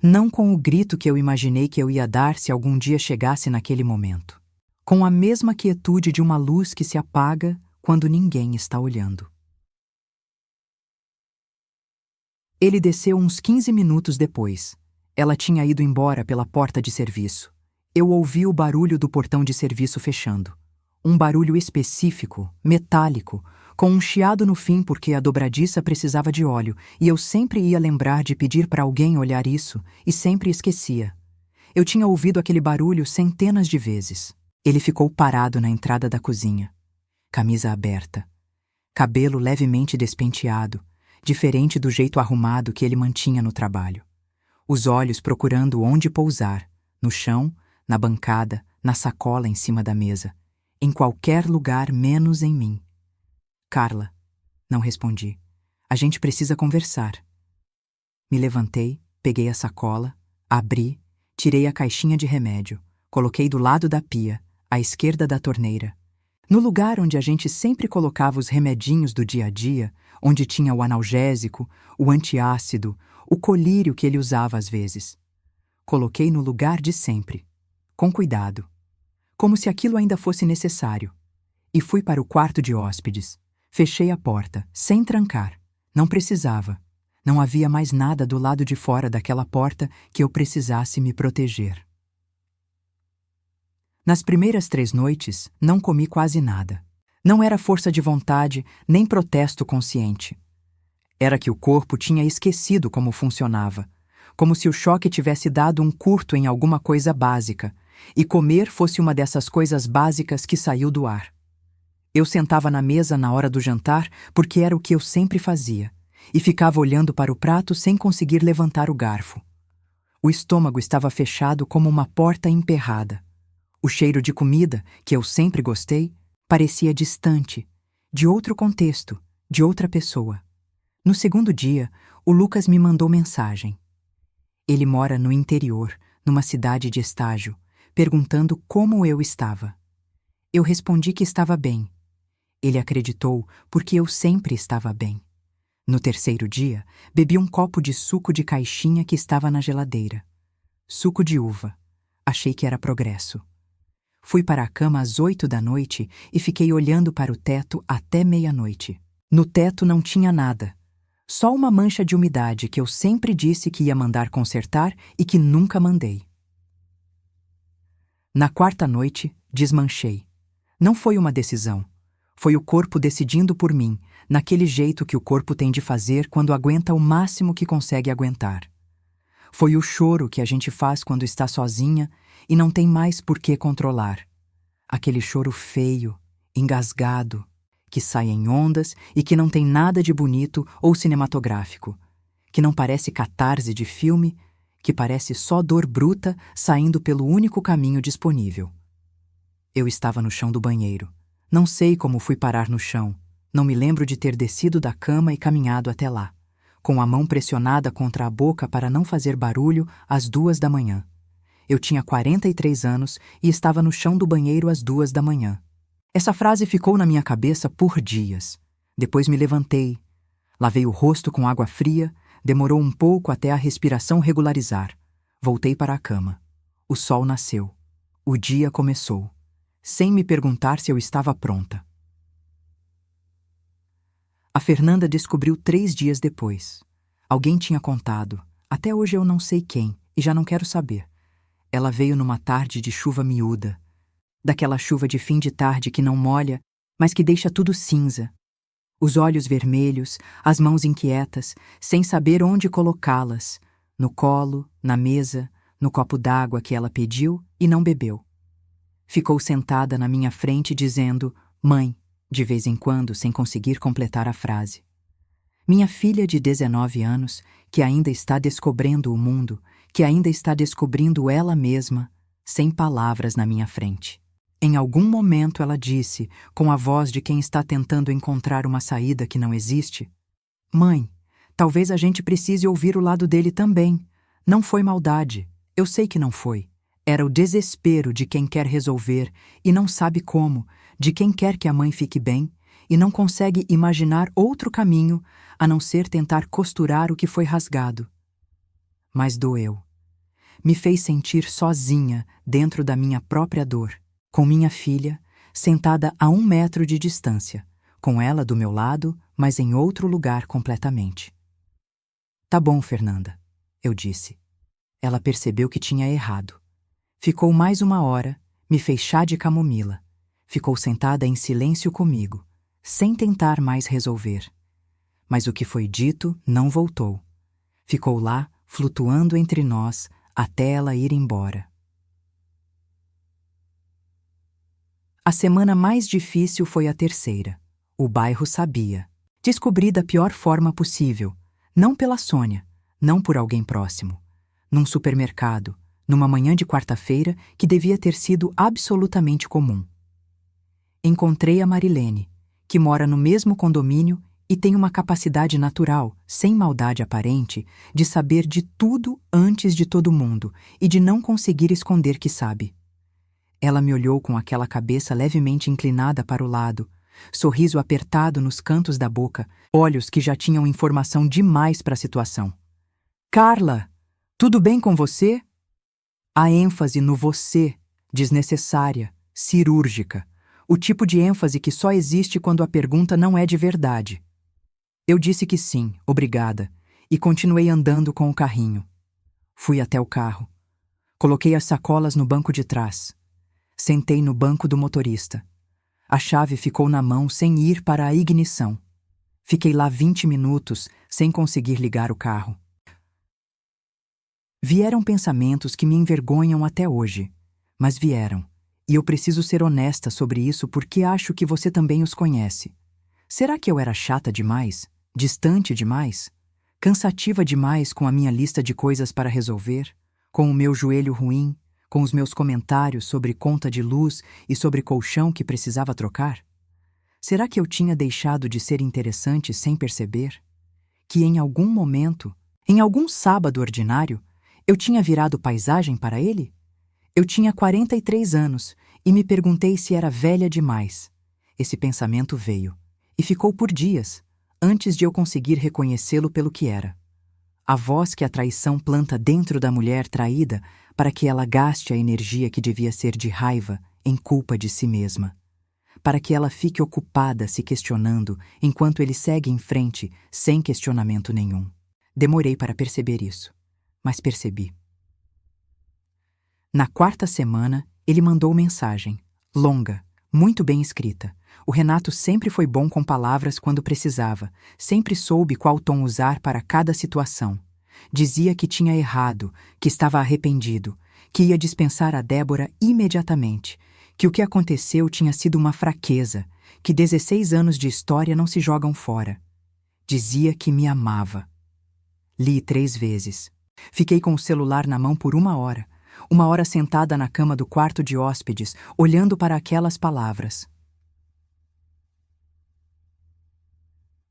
não com o grito que eu imaginei que eu ia dar se algum dia chegasse naquele momento. Com a mesma quietude de uma luz que se apaga quando ninguém está olhando. Ele desceu uns 15 minutos depois. Ela tinha ido embora pela porta de serviço. Eu ouvi o barulho do portão de serviço fechando. Um barulho específico, metálico, com um chiado no fim porque a dobradiça precisava de óleo e eu sempre ia lembrar de pedir para alguém olhar isso e sempre esquecia. Eu tinha ouvido aquele barulho centenas de vezes. Ele ficou parado na entrada da cozinha. Camisa aberta. Cabelo levemente despenteado, diferente do jeito arrumado que ele mantinha no trabalho. Os olhos procurando onde pousar, no chão, na bancada, na sacola em cima da mesa, em qualquer lugar menos em mim. Carla, não respondi. A gente precisa conversar. Me levantei, peguei a sacola, abri, tirei a caixinha de remédio, coloquei do lado da pia, à esquerda da torneira. No lugar onde a gente sempre colocava os remedinhos do dia a dia, onde tinha o analgésico, o antiácido, o colírio que ele usava às vezes. Coloquei no lugar de sempre, com cuidado, como se aquilo ainda fosse necessário, e fui para o quarto de hóspedes. Fechei a porta, sem trancar. Não precisava. Não havia mais nada do lado de fora daquela porta que eu precisasse me proteger. Nas primeiras 3 noites, não comi quase nada. Não era força de vontade, nem protesto consciente. Era que o corpo tinha esquecido como funcionava, como se o choque tivesse dado um curto em alguma coisa básica, e comer fosse uma dessas coisas básicas que saiu do ar. Eu sentava na mesa na hora do jantar porque era o que eu sempre fazia, e ficava olhando para o prato sem conseguir levantar o garfo. O estômago estava fechado como uma porta emperrada. O cheiro de comida, que eu sempre gostei, parecia distante, de outro contexto, de outra pessoa. No segundo dia, o Lucas me mandou mensagem. Ele mora no interior, numa cidade de estágio, perguntando como eu estava. Eu respondi que estava bem. Ele acreditou porque eu sempre estava bem. No terceiro dia, bebi um copo de suco de caixinha que estava na geladeira. Suco de uva. Achei que era progresso. Fui para a cama às 8 da noite e fiquei olhando para o teto até meia-noite. No teto não tinha nada. Só uma mancha de umidade que eu sempre disse que ia mandar consertar e que nunca mandei. Na quarta noite, desmanchei. Não foi uma decisão. Foi o corpo decidindo por mim, naquele jeito que o corpo tem de fazer quando aguenta o máximo que consegue aguentar. Foi o choro que a gente faz quando está sozinha e não tem mais por que controlar. Aquele choro feio, engasgado, que sai em ondas e que não tem nada de bonito ou cinematográfico, que não parece catarse de filme que parece só dor bruta saindo pelo único caminho disponível. Eu estava no chão do banheiro. Não sei como fui parar no chão. Não me lembro de ter descido da cama e caminhado até lá, com a mão pressionada contra a boca para não fazer barulho às 2 da manhã. Eu tinha 43 anos e estava no chão do banheiro às 2 da manhã. Essa frase ficou na minha cabeça por dias. Depois me levantei, lavei o rosto com água fria, demorou um pouco até a respiração regularizar. Voltei para a cama. O sol nasceu. O dia começou, sem me perguntar se eu estava pronta. A Fernanda descobriu 3 dias depois. Alguém tinha contado. Até hoje eu não sei quem, e já não quero saber. Ela veio numa tarde de chuva miúda. Daquela chuva de fim de tarde que não molha, mas que deixa tudo cinza. Os olhos vermelhos, as mãos inquietas, sem saber onde colocá-las. No colo, na mesa, no copo d'água que ela pediu e não bebeu. Ficou sentada na minha frente dizendo, "Mãe", de vez em quando, sem conseguir completar a frase. Minha filha de 19 anos, que ainda está descobrindo o mundo, que ainda está descobrindo ela mesma, sem palavras na minha frente. Em algum momento ela disse, com a voz de quem está tentando encontrar uma saída que não existe, "Mãe, talvez a gente precise ouvir o lado dele também. Não foi maldade. Eu sei que não foi. Era o desespero de quem quer resolver e não sabe como, de quem quer que a mãe fique bem e não consegue imaginar outro caminho a não ser tentar costurar o que foi rasgado. Mas doeu. Me fez sentir sozinha dentro da minha própria dor, com minha filha, sentada a 1 metro de distância, com ela do meu lado, mas em outro lugar completamente. "Tá bom, Fernanda", eu disse. Ela percebeu que tinha errado. Ficou mais 1 hora, me fez chá de camomila. Ficou sentada em silêncio comigo, sem tentar mais resolver. Mas o que foi dito não voltou. Ficou lá, flutuando entre nós, até ela ir embora. A semana mais difícil foi a terceira. O bairro sabia. Descobri da pior forma possível. Não pela Sônia, não por alguém próximo. Num supermercado, numa manhã de quarta-feira que devia ter sido absolutamente comum. Encontrei a Marilene, que mora no mesmo condomínio e tem uma capacidade natural, sem maldade aparente, de saber de tudo antes de todo mundo e de não conseguir esconder que sabe. Ela me olhou com aquela cabeça levemente inclinada para o lado, sorriso apertado nos cantos da boca, olhos que já tinham informação demais para a situação. "Carla, tudo bem com você?" A ênfase no você, desnecessária, cirúrgica, o tipo de ênfase que só existe quando a pergunta não é de verdade. Eu disse que sim, obrigada, e continuei andando com o carrinho. Fui até o carro. Coloquei as sacolas no banco de trás. Sentei no banco do motorista. A chave ficou na mão sem ir para a ignição. Fiquei lá 20 minutos sem conseguir ligar o carro. Vieram pensamentos que me envergonham até hoje, mas vieram, e eu preciso ser honesta sobre isso porque acho que você também os conhece. Será que eu era chata demais? Distante demais? Cansativa demais com a minha lista de coisas para resolver? Com o meu joelho ruim? Com os meus comentários sobre conta de luz e sobre colchão que precisava trocar? Será que eu tinha deixado de ser interessante sem perceber? Que em algum momento, em algum sábado ordinário, eu tinha virado paisagem para ele? Eu tinha 43 anos e me perguntei se era velha demais. Esse pensamento veio, e ficou por dias, antes de eu conseguir reconhecê-lo pelo que era. A voz que a traição planta dentro da mulher traída para que ela gaste a energia que devia ser de raiva em culpa de si mesma. Para que ela fique ocupada se questionando enquanto ele segue em frente sem questionamento nenhum. Demorei para perceber isso, mas percebi. Na 4ª semana, ele mandou mensagem, longa, muito bem escrita. O Renato sempre foi bom com palavras quando precisava, sempre soube qual tom usar para cada situação. Dizia que tinha errado, que estava arrependido, que ia dispensar a Débora imediatamente, que o que aconteceu tinha sido uma fraqueza, que 16 anos de história não se jogam fora. Dizia que me amava. Li 3 vezes. Fiquei com o celular na mão por 1 hora sentada na cama do quarto de hóspedes, olhando para aquelas palavras.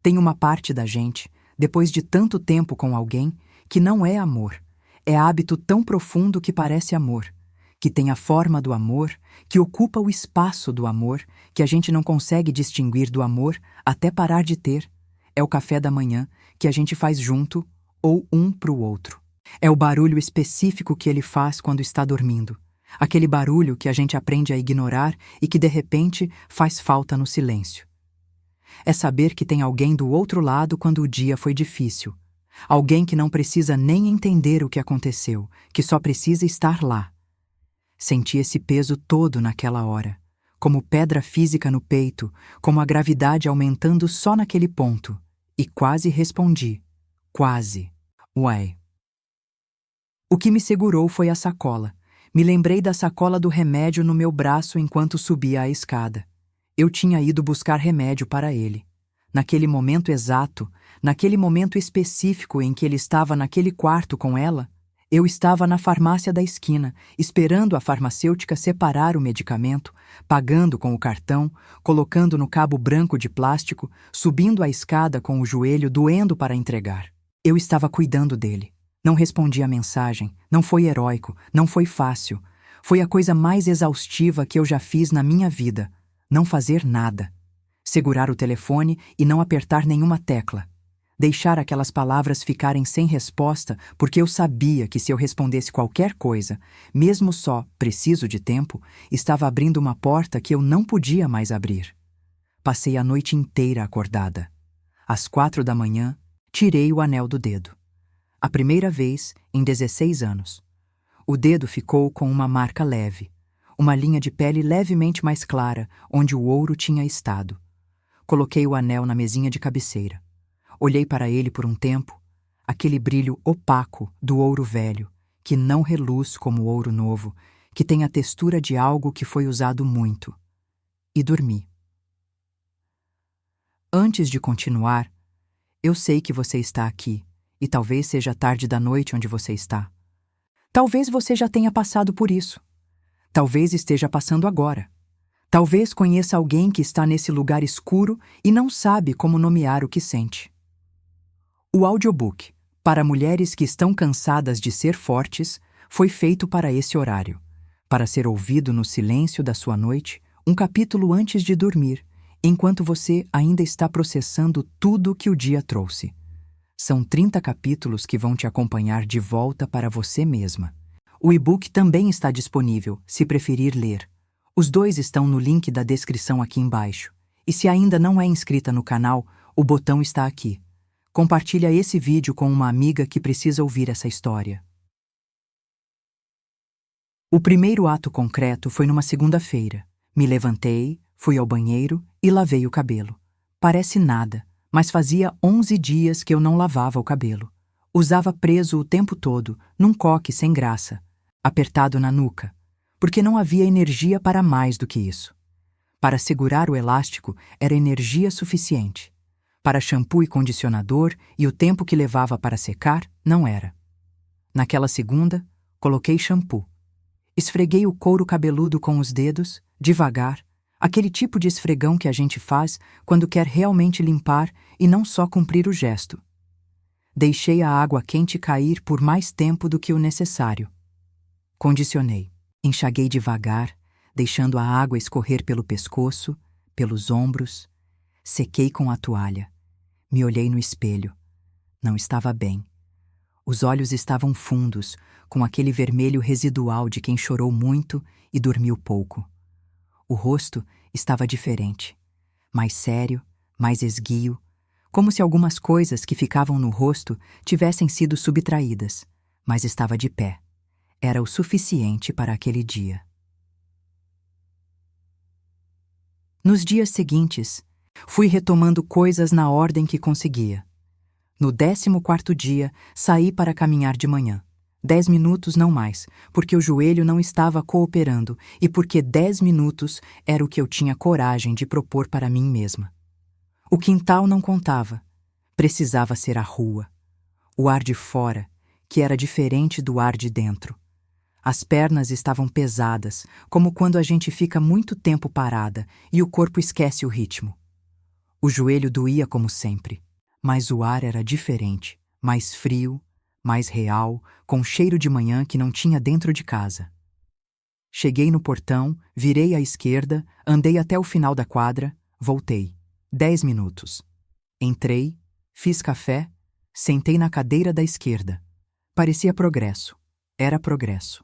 Tem uma parte da gente, depois de tanto tempo com alguém, que não é amor. É hábito tão profundo que parece amor, que tem a forma do amor, que ocupa o espaço do amor, que a gente não consegue distinguir do amor até parar de ter. É o café da manhã que a gente faz junto ou um para o outro. É o barulho específico que ele faz quando está dormindo. Aquele barulho que a gente aprende a ignorar e que de repente faz falta no silêncio. É saber que tem alguém do outro lado quando o dia foi difícil. Alguém que não precisa nem entender o que aconteceu, que só precisa estar lá. Senti esse peso todo naquela hora, como pedra física no peito, como a gravidade aumentando só naquele ponto. E quase respondi. Quase. Ué. O que me segurou foi a sacola. Me lembrei da sacola do remédio no meu braço enquanto subia a escada. Eu tinha ido buscar remédio para ele. Naquele momento exato, naquele momento específico em que ele estava naquele quarto com ela, eu estava na farmácia da esquina, esperando a farmacêutica separar o medicamento, pagando com o cartão, colocando no cabo branco de plástico, subindo a escada com o joelho doendo para entregar. Eu estava cuidando dele. Não respondi a mensagem, não foi heróico, não foi fácil. Foi a coisa mais exaustiva que eu já fiz na minha vida. Não fazer nada. Segurar o telefone e não apertar nenhuma tecla. Deixar aquelas palavras ficarem sem resposta porque eu sabia que se eu respondesse qualquer coisa, mesmo só preciso de tempo, estava abrindo uma porta que eu não podia mais abrir. Passei a noite inteira acordada. Às 4 da manhã, tirei o anel do dedo. A primeira vez em 16 anos. O dedo ficou com uma marca leve, uma linha de pele levemente mais clara, onde o ouro tinha estado. Coloquei o anel na mesinha de cabeceira. Olhei para ele por um tempo, aquele brilho opaco do ouro velho, que não reluz como o ouro novo, que tem a textura de algo que foi usado muito. E dormi. Antes de continuar, eu sei que você está aqui, e talvez seja tarde da noite onde você está. Talvez você já tenha passado por isso. Talvez esteja passando agora. Talvez conheça alguém que está nesse lugar escuro e não sabe como nomear o que sente. O audiobook, para mulheres que estão cansadas de ser fortes, foi feito para esse horário, para ser ouvido no silêncio da sua noite, um capítulo antes de dormir, enquanto você ainda está processando tudo que o dia trouxe. São 30 capítulos que vão te acompanhar de volta para você mesma. O e-book também está disponível, se preferir ler. Os dois estão no link da descrição aqui embaixo. E se ainda não é inscrita no canal, o botão está aqui. Compartilha esse vídeo com uma amiga que precisa ouvir essa história. O primeiro ato concreto foi numa segunda-feira. Me levantei, fui ao banheiro e lavei o cabelo. Parece nada, mas fazia 11 dias que eu não lavava o cabelo. Usava preso o tempo todo, num coque sem graça, apertado na nuca, porque não havia energia para mais do que isso. Para segurar o elástico era energia suficiente. Para shampoo e condicionador e o tempo que levava para secar, não era. Naquela segunda, coloquei shampoo. Esfreguei o couro cabeludo com os dedos, devagar, aquele tipo de esfregão que a gente faz quando quer realmente limpar e não só cumprir o gesto. Deixei a água quente cair por mais tempo do que o necessário. Condicionei. Enxaguei devagar, deixando a água escorrer pelo pescoço, pelos ombros. Sequei com a toalha. Me olhei no espelho. Não estava bem. Os olhos estavam fundos, com aquele vermelho residual de quem chorou muito e dormiu pouco. O rosto estava diferente. Mais sério, mais esguio, como se algumas coisas que ficavam no rosto tivessem sido subtraídas, mas estava de pé. Era o suficiente para aquele dia. Nos dias seguintes, fui retomando coisas na ordem que conseguia. No 14º dia, saí para caminhar de manhã. 10 minutos não mais, porque o joelho não estava cooperando e porque 10 minutos era o que eu tinha coragem de propor para mim mesma. O quintal não contava. Precisava ser a rua. O ar de fora, que era diferente do ar de dentro. As pernas estavam pesadas, como quando a gente fica muito tempo parada e o corpo esquece o ritmo. O joelho doía como sempre, mas o ar era diferente, mais frio, mais real, com cheiro de manhã que não tinha dentro de casa. Cheguei no portão, virei à esquerda, andei até o final da quadra, voltei. 10 minutos. Entrei, fiz café, sentei na cadeira da esquerda. Parecia progresso. Era progresso.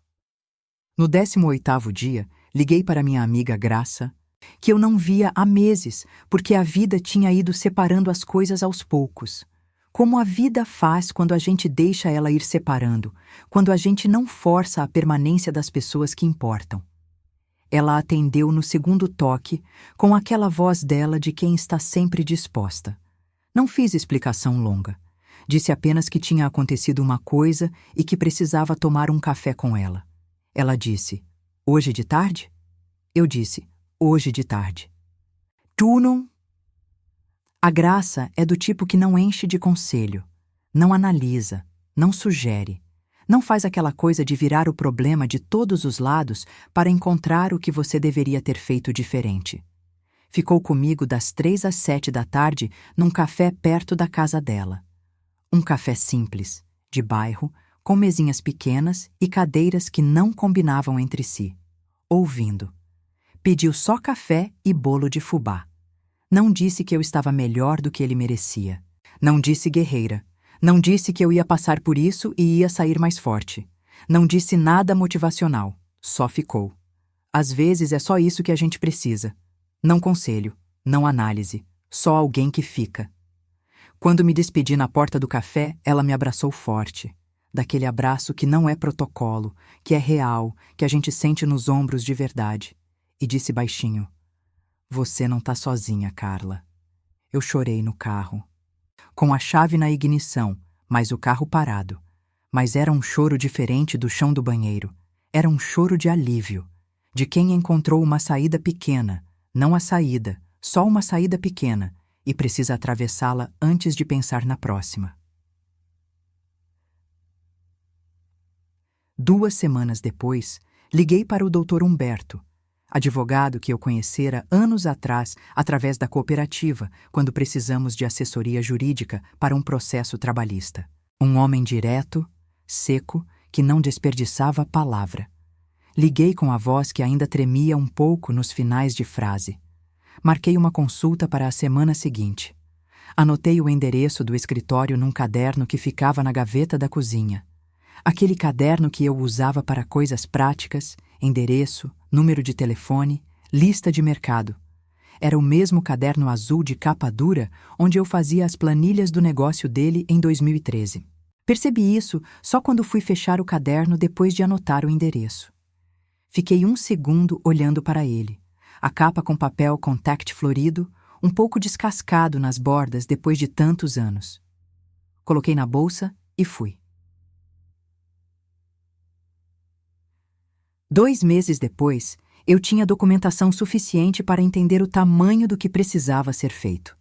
No 18º dia, liguei para minha amiga Graça, que eu não via há meses, porque a vida tinha ido separando as coisas aos poucos. Como a vida faz quando a gente deixa ela ir separando, quando a gente não força a permanência das pessoas que importam. Ela atendeu no segundo toque, com aquela voz dela de quem está sempre disposta. Não fiz explicação longa. Disse apenas que tinha acontecido uma coisa e que precisava tomar um café com ela. Ela disse, hoje de tarde? Eu disse, hoje de tarde. Tu não? A Graça é do tipo que não enche de conselho, não analisa, não sugere, não faz aquela coisa de virar o problema de todos os lados para encontrar o que você deveria ter feito diferente. Ficou comigo das 3 às 7 da tarde num café perto da casa dela. Um café simples, de bairro, com mesinhas pequenas e cadeiras que não combinavam entre si. Ouvindo. Pediu só café e bolo de fubá. Não disse que eu estava melhor do que ele merecia. Não disse guerreira. Não disse que eu ia passar por isso e ia sair mais forte. Não disse nada motivacional. Só ficou. Às vezes é só isso que a gente precisa. Não conselho, não análise, só alguém que fica. Quando me despedi na porta do café, ela me abraçou forte. Daquele abraço que não é protocolo, que é real, que a gente sente nos ombros de verdade. E disse baixinho, você não tá sozinha, Carla. Eu chorei no carro. Com a chave na ignição, mas o carro parado. Mas era um choro diferente do chão do banheiro. Era um choro de alívio. De quem encontrou uma saída pequena, não a saída, só uma saída pequena, e precisa atravessá-la antes de pensar na próxima. 2 semanas depois, liguei para o Dr. Humberto, advogado que eu conhecera anos atrás através da cooperativa, quando precisamos de assessoria jurídica para um processo trabalhista. Um homem direto, seco, que não desperdiçava palavra. Liguei com a voz que ainda tremia um pouco nos finais de frase. Marquei uma consulta para a semana seguinte. Anotei o endereço do escritório num caderno que ficava na gaveta da cozinha. Aquele caderno que eu usava para coisas práticas, endereço, número de telefone, lista de mercado. Era o mesmo caderno azul de capa dura onde eu fazia as planilhas do negócio dele em 2013. Percebi isso só quando fui fechar o caderno depois de anotar o endereço. Fiquei 1 segundo olhando para ele. A capa com papel contact florido, um pouco descascado nas bordas depois de tantos anos. Coloquei na bolsa e fui. 2 meses depois, eu tinha documentação suficiente para entender o tamanho do que precisava ser feito.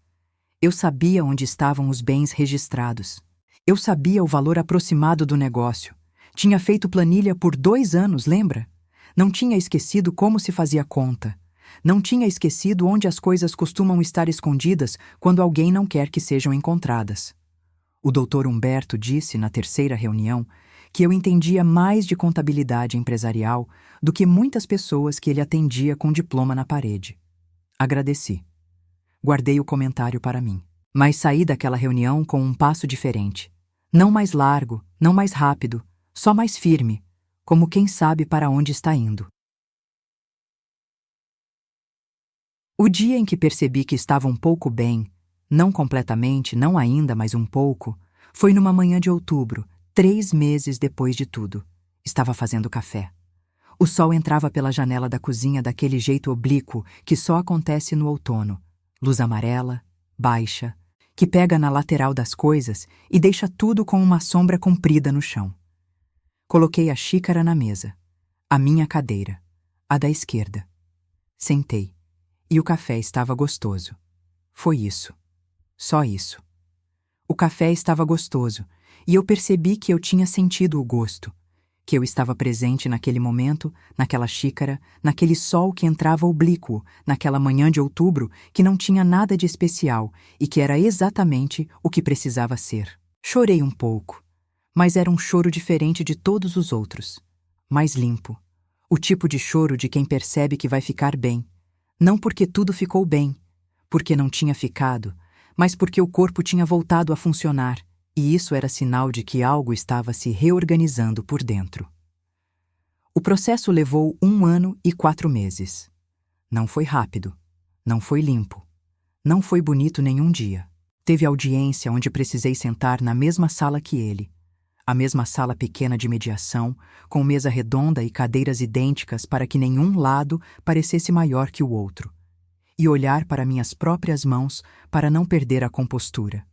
Eu sabia onde estavam os bens registrados. Eu sabia o valor aproximado do negócio. Tinha feito planilha por 2 anos, lembra? Não tinha esquecido como se fazia conta. Não tinha esquecido onde as coisas costumam estar escondidas quando alguém não quer que sejam encontradas. O Dr. Humberto disse, na 3ª reunião, que eu entendia mais de contabilidade empresarial do que muitas pessoas que ele atendia com diploma na parede. Agradeci. Guardei o comentário para mim. Mas saí daquela reunião com um passo diferente. Não mais largo, não mais rápido, só mais firme, como quem sabe para onde está indo. O dia em que percebi que estava um pouco bem, não completamente, não ainda, mas um pouco, foi numa manhã de outubro, 3 meses depois de tudo. Estava fazendo café. O sol entrava pela janela da cozinha daquele jeito oblíquo que só acontece no outono. Luz amarela, baixa, que pega na lateral das coisas e deixa tudo com uma sombra comprida no chão. Coloquei a xícara na mesa, a minha cadeira, a da esquerda. Sentei, e o café estava gostoso. Foi isso. Só isso. O café estava gostoso, e eu percebi que eu tinha sentido o gosto, que eu estava presente naquele momento, naquela xícara, naquele sol que entrava oblíquo, naquela manhã de outubro que não tinha nada de especial e que era exatamente o que precisava ser. Chorei um pouco, mas era um choro diferente de todos os outros, mais limpo. O tipo de choro de quem percebe que vai ficar bem, não porque tudo ficou bem, porque não tinha ficado, mas porque o corpo tinha voltado a funcionar, e isso era sinal de que algo estava se reorganizando por dentro. O processo levou 1 ano e 4 meses. Não foi rápido, não foi limpo, não foi bonito nenhum dia. Teve audiência onde precisei sentar na mesma sala que ele, a mesma sala pequena de mediação, com mesa redonda e cadeiras idênticas para que nenhum lado parecesse maior que o outro, e olhar para minhas próprias mãos para não perder a compostura.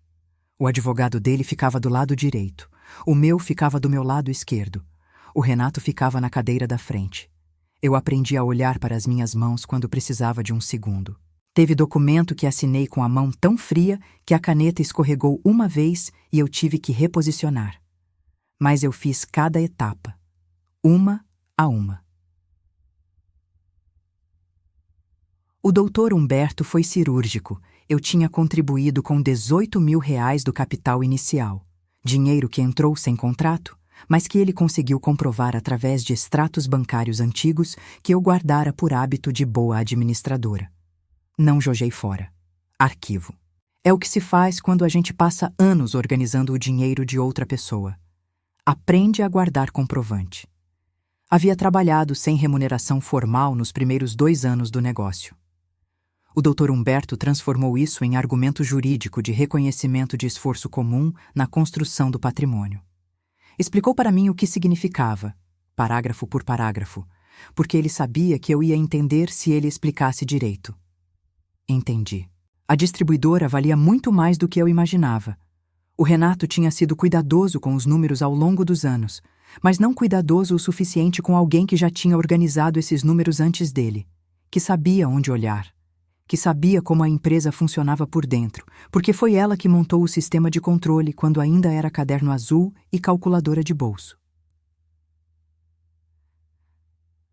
O advogado dele ficava do lado direito, o meu ficava do meu lado esquerdo, o Renato ficava na cadeira da frente. Eu aprendi a olhar para as minhas mãos quando precisava de um segundo. Teve documento que assinei com a mão tão fria que a caneta escorregou uma vez e eu tive que reposicionar. Mas eu fiz cada etapa, uma a uma. O doutor Humberto foi cirúrgico. Eu tinha contribuído com R$ 18.000 do capital inicial, dinheiro que entrou sem contrato, mas que ele conseguiu comprovar através de extratos bancários antigos que eu guardara por hábito de boa administradora. Não joguei fora. Arquivo. É o que se faz quando a gente passa anos organizando o dinheiro de outra pessoa. Aprende a guardar comprovante. Havia trabalhado sem remuneração formal nos primeiros 2 anos do negócio. O Dr. Humberto transformou isso em argumento jurídico de reconhecimento de esforço comum na construção do patrimônio. Explicou para mim o que significava, parágrafo por parágrafo, porque ele sabia que eu ia entender se ele explicasse direito. Entendi. A distribuidora valia muito mais do que eu imaginava. O Renato tinha sido cuidadoso com os números ao longo dos anos, mas não cuidadoso o suficiente com alguém que já tinha organizado esses números antes dele, que sabia onde olhar, que sabia como a empresa funcionava por dentro, porque foi ela que montou o sistema de controle quando ainda era caderno azul e calculadora de bolso.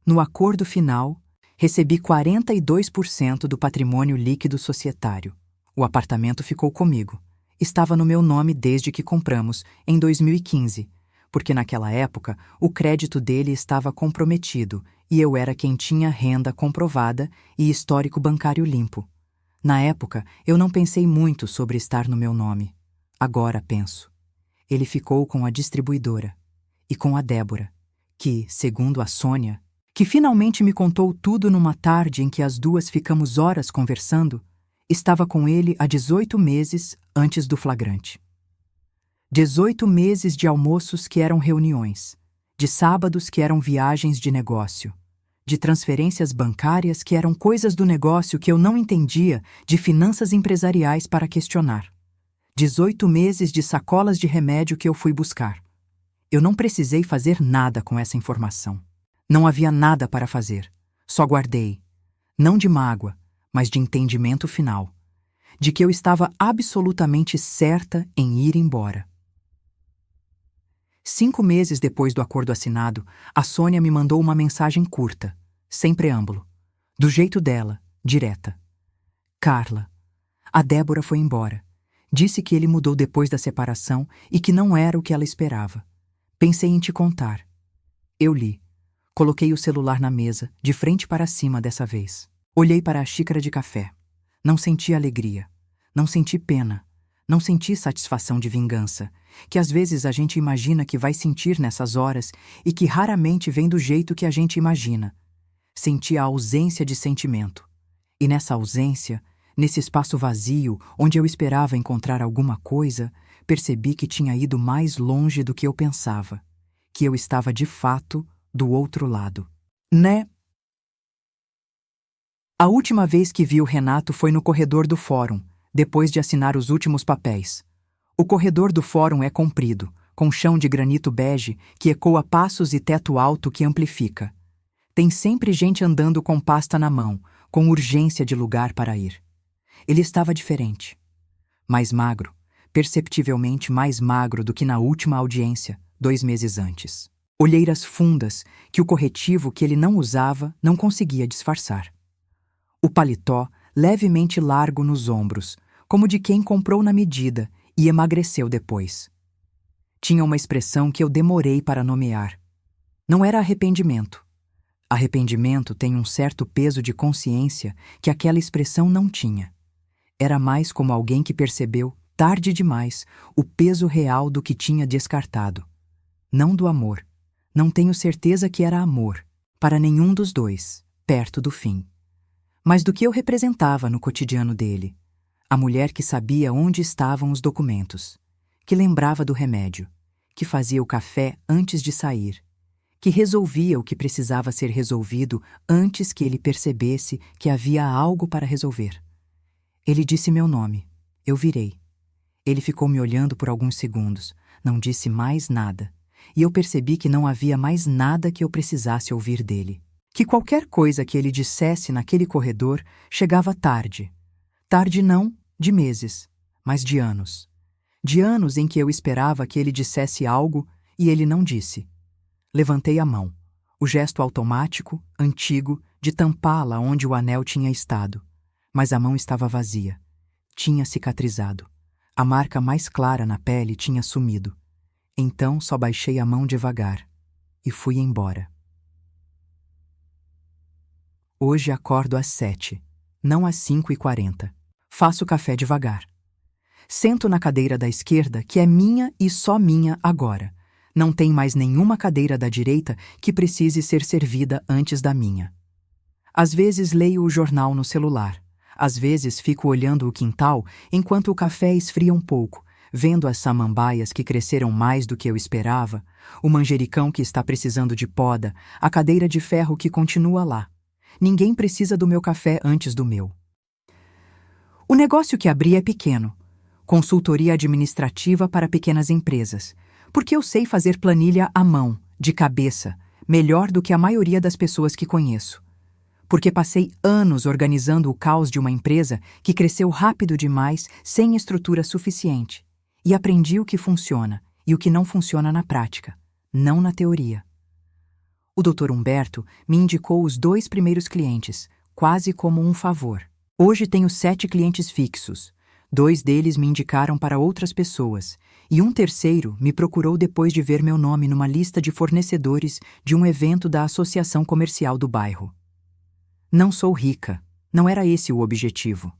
No acordo final, recebi 42% do patrimônio líquido societário. O apartamento ficou comigo. Estava no meu nome desde que compramos, em 2015, porque naquela época o crédito dele estava comprometido e eu era quem tinha renda comprovada e histórico bancário limpo. Na época, eu não pensei muito sobre estar no meu nome. Agora penso. Ele ficou com a distribuidora e com a Débora, que, segundo a Sônia, que finalmente me contou tudo numa tarde em que as duas ficamos horas conversando, estava com ele há 18 meses antes do flagrante. 18 meses de almoços que eram reuniões, de sábados que eram viagens de negócio, de transferências bancárias que eram coisas do negócio que eu não entendia, de finanças empresariais para questionar. 18 meses de sacolas de remédio que eu fui buscar. Eu não precisei fazer nada com essa informação. Não havia nada para fazer. Só guardei, não de mágoa, mas de entendimento final, de que eu estava absolutamente certa em ir embora. 5 meses depois do acordo assinado, a Sônia me mandou uma mensagem curta, sem preâmbulo, do jeito dela, direta. Carla, a Débora foi embora. Disse que ele mudou depois da separação e que não era o que ela esperava. Pensei em te contar. Eu li. Coloquei o celular na mesa, de frente para cima dessa vez. Olhei para a xícara de café. Não senti alegria. Não senti pena. Não senti satisfação de vingança, que às vezes a gente imagina que vai sentir nessas horas e que raramente vem do jeito que a gente imagina. Senti a ausência de sentimento. E nessa ausência, nesse espaço vazio onde eu esperava encontrar alguma coisa, percebi que tinha ido mais longe do que eu pensava, que eu estava de fato do outro lado. Né? A última vez que vi o Renato foi no corredor do fórum, depois de assinar os últimos papéis. O corredor do fórum é comprido, com chão de granito bege que ecoa passos e teto alto que amplifica. Tem sempre gente andando com pasta na mão, com urgência de lugar para ir. Ele estava diferente. Mais magro, perceptivelmente mais magro do que na última audiência, 2 meses antes. Olheiras fundas que o corretivo que ele não usava não conseguia disfarçar. O paletó levemente largo nos ombros, como de quem comprou na medida e emagreceu depois. Tinha uma expressão que eu demorei para nomear. Não era arrependimento. Arrependimento tem um certo peso de consciência que aquela expressão não tinha. Era mais como alguém que percebeu, tarde demais, o peso real do que tinha descartado. Não do amor. Não tenho certeza que era amor, para nenhum dos dois, perto do fim. Mas do que eu representava no cotidiano dele. A mulher que sabia onde estavam os documentos, que lembrava do remédio, que fazia o café antes de sair, que resolvia o que precisava ser resolvido antes que ele percebesse que havia algo para resolver. Ele disse meu nome. Eu virei. Ele ficou me olhando por alguns segundos, não disse mais nada, e eu percebi que não havia mais nada que eu precisasse ouvir dele. Que qualquer coisa que ele dissesse naquele corredor chegava tarde. Tarde não de meses, mas de anos. De anos em que eu esperava que ele dissesse algo e ele não disse. Levantei a mão, o gesto automático, antigo, de tampá-la onde o anel tinha estado. Mas a mão estava vazia. Tinha cicatrizado. A marca mais clara na pele tinha sumido. Então só baixei a mão devagar e fui embora. Hoje acordo às 7, não às 5h40. Faço café devagar. Sento na cadeira da esquerda, que é minha e só minha agora. Não tem mais nenhuma cadeira da direita que precise ser servida antes da minha. Às vezes leio o jornal no celular. Às vezes fico olhando o quintal enquanto o café esfria um pouco, vendo as samambaias que cresceram mais do que eu esperava, o manjericão que está precisando de poda, a cadeira de ferro que continua lá. Ninguém precisa do meu café antes do meu. O negócio que abri é pequeno. Consultoria administrativa para pequenas empresas. Porque eu sei fazer planilha à mão, de cabeça, melhor do que a maioria das pessoas que conheço. Porque passei anos organizando o caos de uma empresa que cresceu rápido demais sem estrutura suficiente. E aprendi o que funciona e o que não funciona na prática, não na teoria. O Dr. Humberto me indicou os 2 primeiros clientes, quase como um favor. Hoje tenho 7 clientes fixos. 2 deles me indicaram para outras pessoas, e um terceiro me procurou depois de ver meu nome numa lista de fornecedores de um evento da Associação Comercial do bairro. Não sou rica, não era esse o objetivo.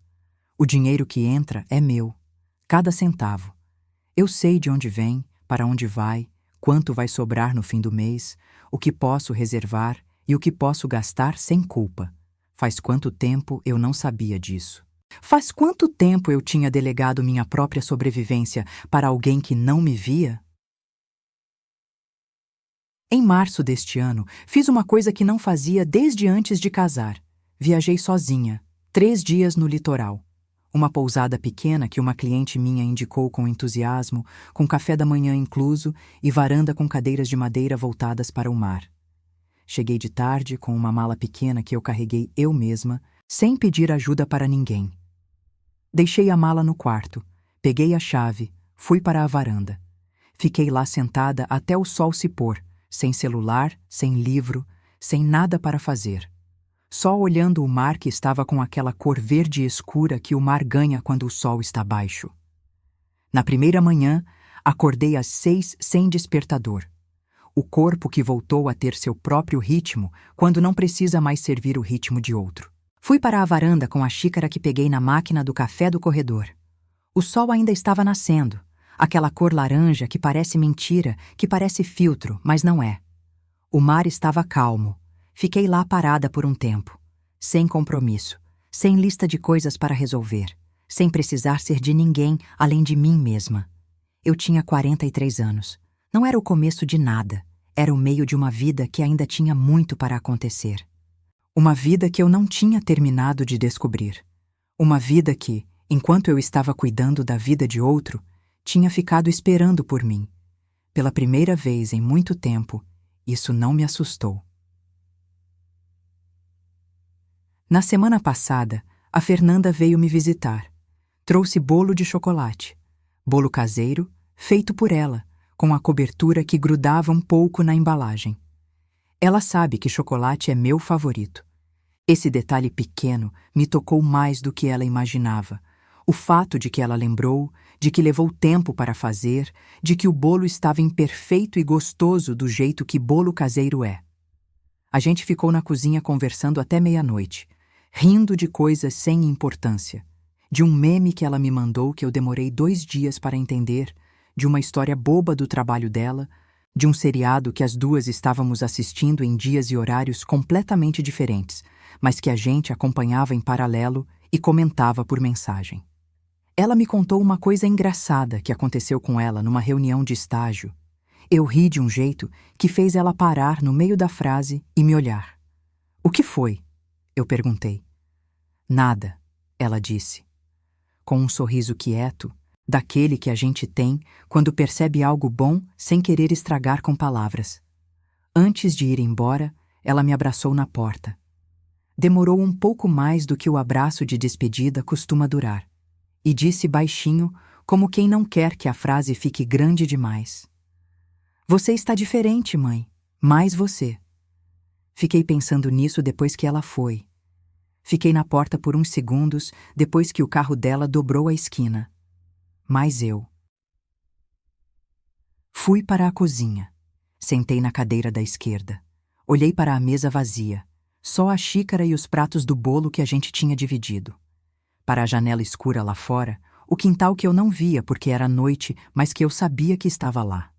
O dinheiro que entra é meu, cada centavo. Eu sei de onde vem, para onde vai, quanto vai sobrar no fim do mês, o que posso reservar e o que posso gastar sem culpa. Faz quanto tempo eu não sabia disso? Faz quanto tempo eu tinha delegado minha própria sobrevivência para alguém que não me via? Em março deste ano, fiz uma coisa que não fazia desde antes de casar. Viajei sozinha, 3 dias no litoral. Uma pousada pequena que uma cliente minha indicou com entusiasmo, com café da manhã incluso e varanda com cadeiras de madeira voltadas para o mar. Cheguei de tarde com uma mala pequena que eu carreguei eu mesma, sem pedir ajuda para ninguém. Deixei a mala no quarto, peguei a chave, fui para a varanda. Fiquei lá sentada até o sol se pôr, sem celular, sem livro, sem nada para fazer. Só olhando o mar que estava com aquela cor verde escura que o mar ganha quando o sol está baixo. Na primeira manhã, acordei às 6 sem despertador. O corpo que voltou a ter seu próprio ritmo quando não precisa mais servir o ritmo de outro. Fui para a varanda com a xícara que peguei na máquina do café do corredor. O sol ainda estava nascendo, aquela cor laranja que parece mentira, que parece filtro, mas não é. O mar estava calmo. Fiquei lá parada por um tempo, sem compromisso, sem lista de coisas para resolver, sem precisar ser de ninguém além de mim mesma. Eu tinha 43 anos. Não era o começo de nada, era o meio de uma vida que ainda tinha muito para acontecer. Uma vida que eu não tinha terminado de descobrir. Uma vida que, enquanto eu estava cuidando da vida de outro, tinha ficado esperando por mim. Pela primeira vez em muito tempo, isso não me assustou. Na semana passada, a Fernanda veio me visitar. Trouxe bolo de chocolate. Bolo caseiro, feito por ela, com a cobertura que grudava um pouco na embalagem. Ela sabe que chocolate é meu favorito. Esse detalhe pequeno me tocou mais do que ela imaginava. O fato de que ela lembrou, de que levou tempo para fazer, de que o bolo estava imperfeito e gostoso do jeito que bolo caseiro é. A gente ficou na cozinha conversando até meia-noite, rindo de coisas sem importância, de um meme que ela me mandou que eu demorei 2 dias para entender, de uma história boba do trabalho dela, de um seriado que as duas estávamos assistindo em dias e horários completamente diferentes, mas que a gente acompanhava em paralelo e comentava por mensagem. Ela me contou uma coisa engraçada que aconteceu com ela numa reunião de estágio. Eu ri de um jeito que fez ela parar no meio da frase e me olhar. "O que foi?" eu perguntei. "Nada", ela disse, com um sorriso quieto, daquele que a gente tem quando percebe algo bom sem querer estragar com palavras. Antes de ir embora, ela me abraçou na porta. Demorou um pouco mais do que o abraço de despedida costuma durar, e disse baixinho, como quem não quer que a frase fique grande demais: "Você está diferente, mãe. Mais você." Fiquei pensando nisso depois que ela foi. Fiquei na porta por uns segundos depois que o carro dela dobrou a esquina. Mas eu fui para a cozinha. Sentei na cadeira da esquerda. Olhei para a mesa vazia, só a xícara e os pratos do bolo que a gente tinha dividido. Para a janela escura lá fora, o quintal que eu não via porque era noite, mas que eu sabia que estava lá.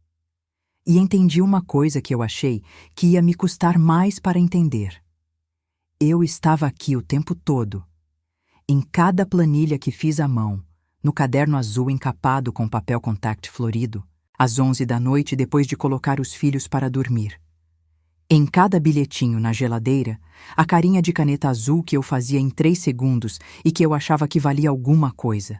E entendi uma coisa que eu achei que ia me custar mais para entender. Eu estava aqui o tempo todo. Em cada planilha que fiz à mão, no caderno azul encapado com papel contact florido, às 11 da noite depois de colocar os filhos para dormir. Em cada bilhetinho na geladeira, a carinha de caneta azul que eu fazia em 3 segundos e que eu achava que valia alguma coisa.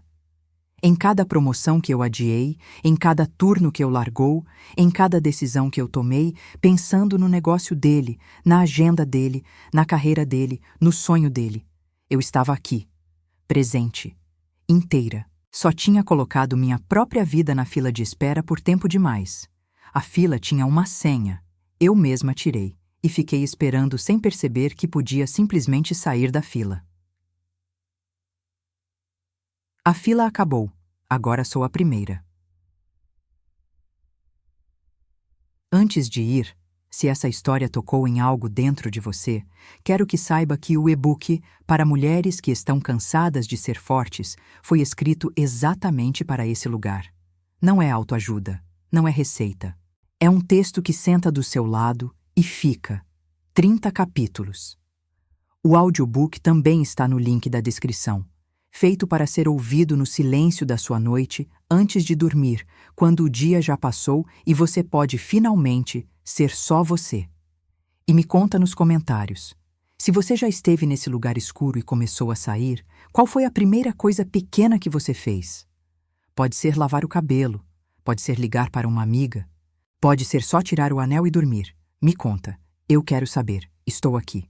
Em cada promoção que eu adiei, em cada turno que eu largou, em cada decisão que eu tomei, pensando no negócio dele, na agenda dele, na carreira dele, no sonho dele. Eu estava aqui, presente, inteira. Só tinha colocado minha própria vida na fila de espera por tempo demais. A fila tinha uma senha. Eu mesma tirei e fiquei esperando sem perceber que podia simplesmente sair da fila. A fila acabou. Agora sou a primeira. Antes de ir, se essa história tocou em algo dentro de você, quero que saiba que o e-book para mulheres que estão cansadas de ser fortes foi escrito exatamente para esse lugar. Não é autoajuda, não é receita. É um texto que senta do seu lado e fica. 30 capítulos. O audiobook também está no link da descrição. Feito para ser ouvido no silêncio da sua noite, antes de dormir, quando o dia já passou e você pode finalmente ser só você. E me conta nos comentários. Se você já esteve nesse lugar escuro e começou a sair, qual foi a primeira coisa pequena que você fez? Pode ser lavar o cabelo, pode ser ligar para uma amiga, pode ser só tirar o anel e dormir. Me conta, eu quero saber, estou aqui.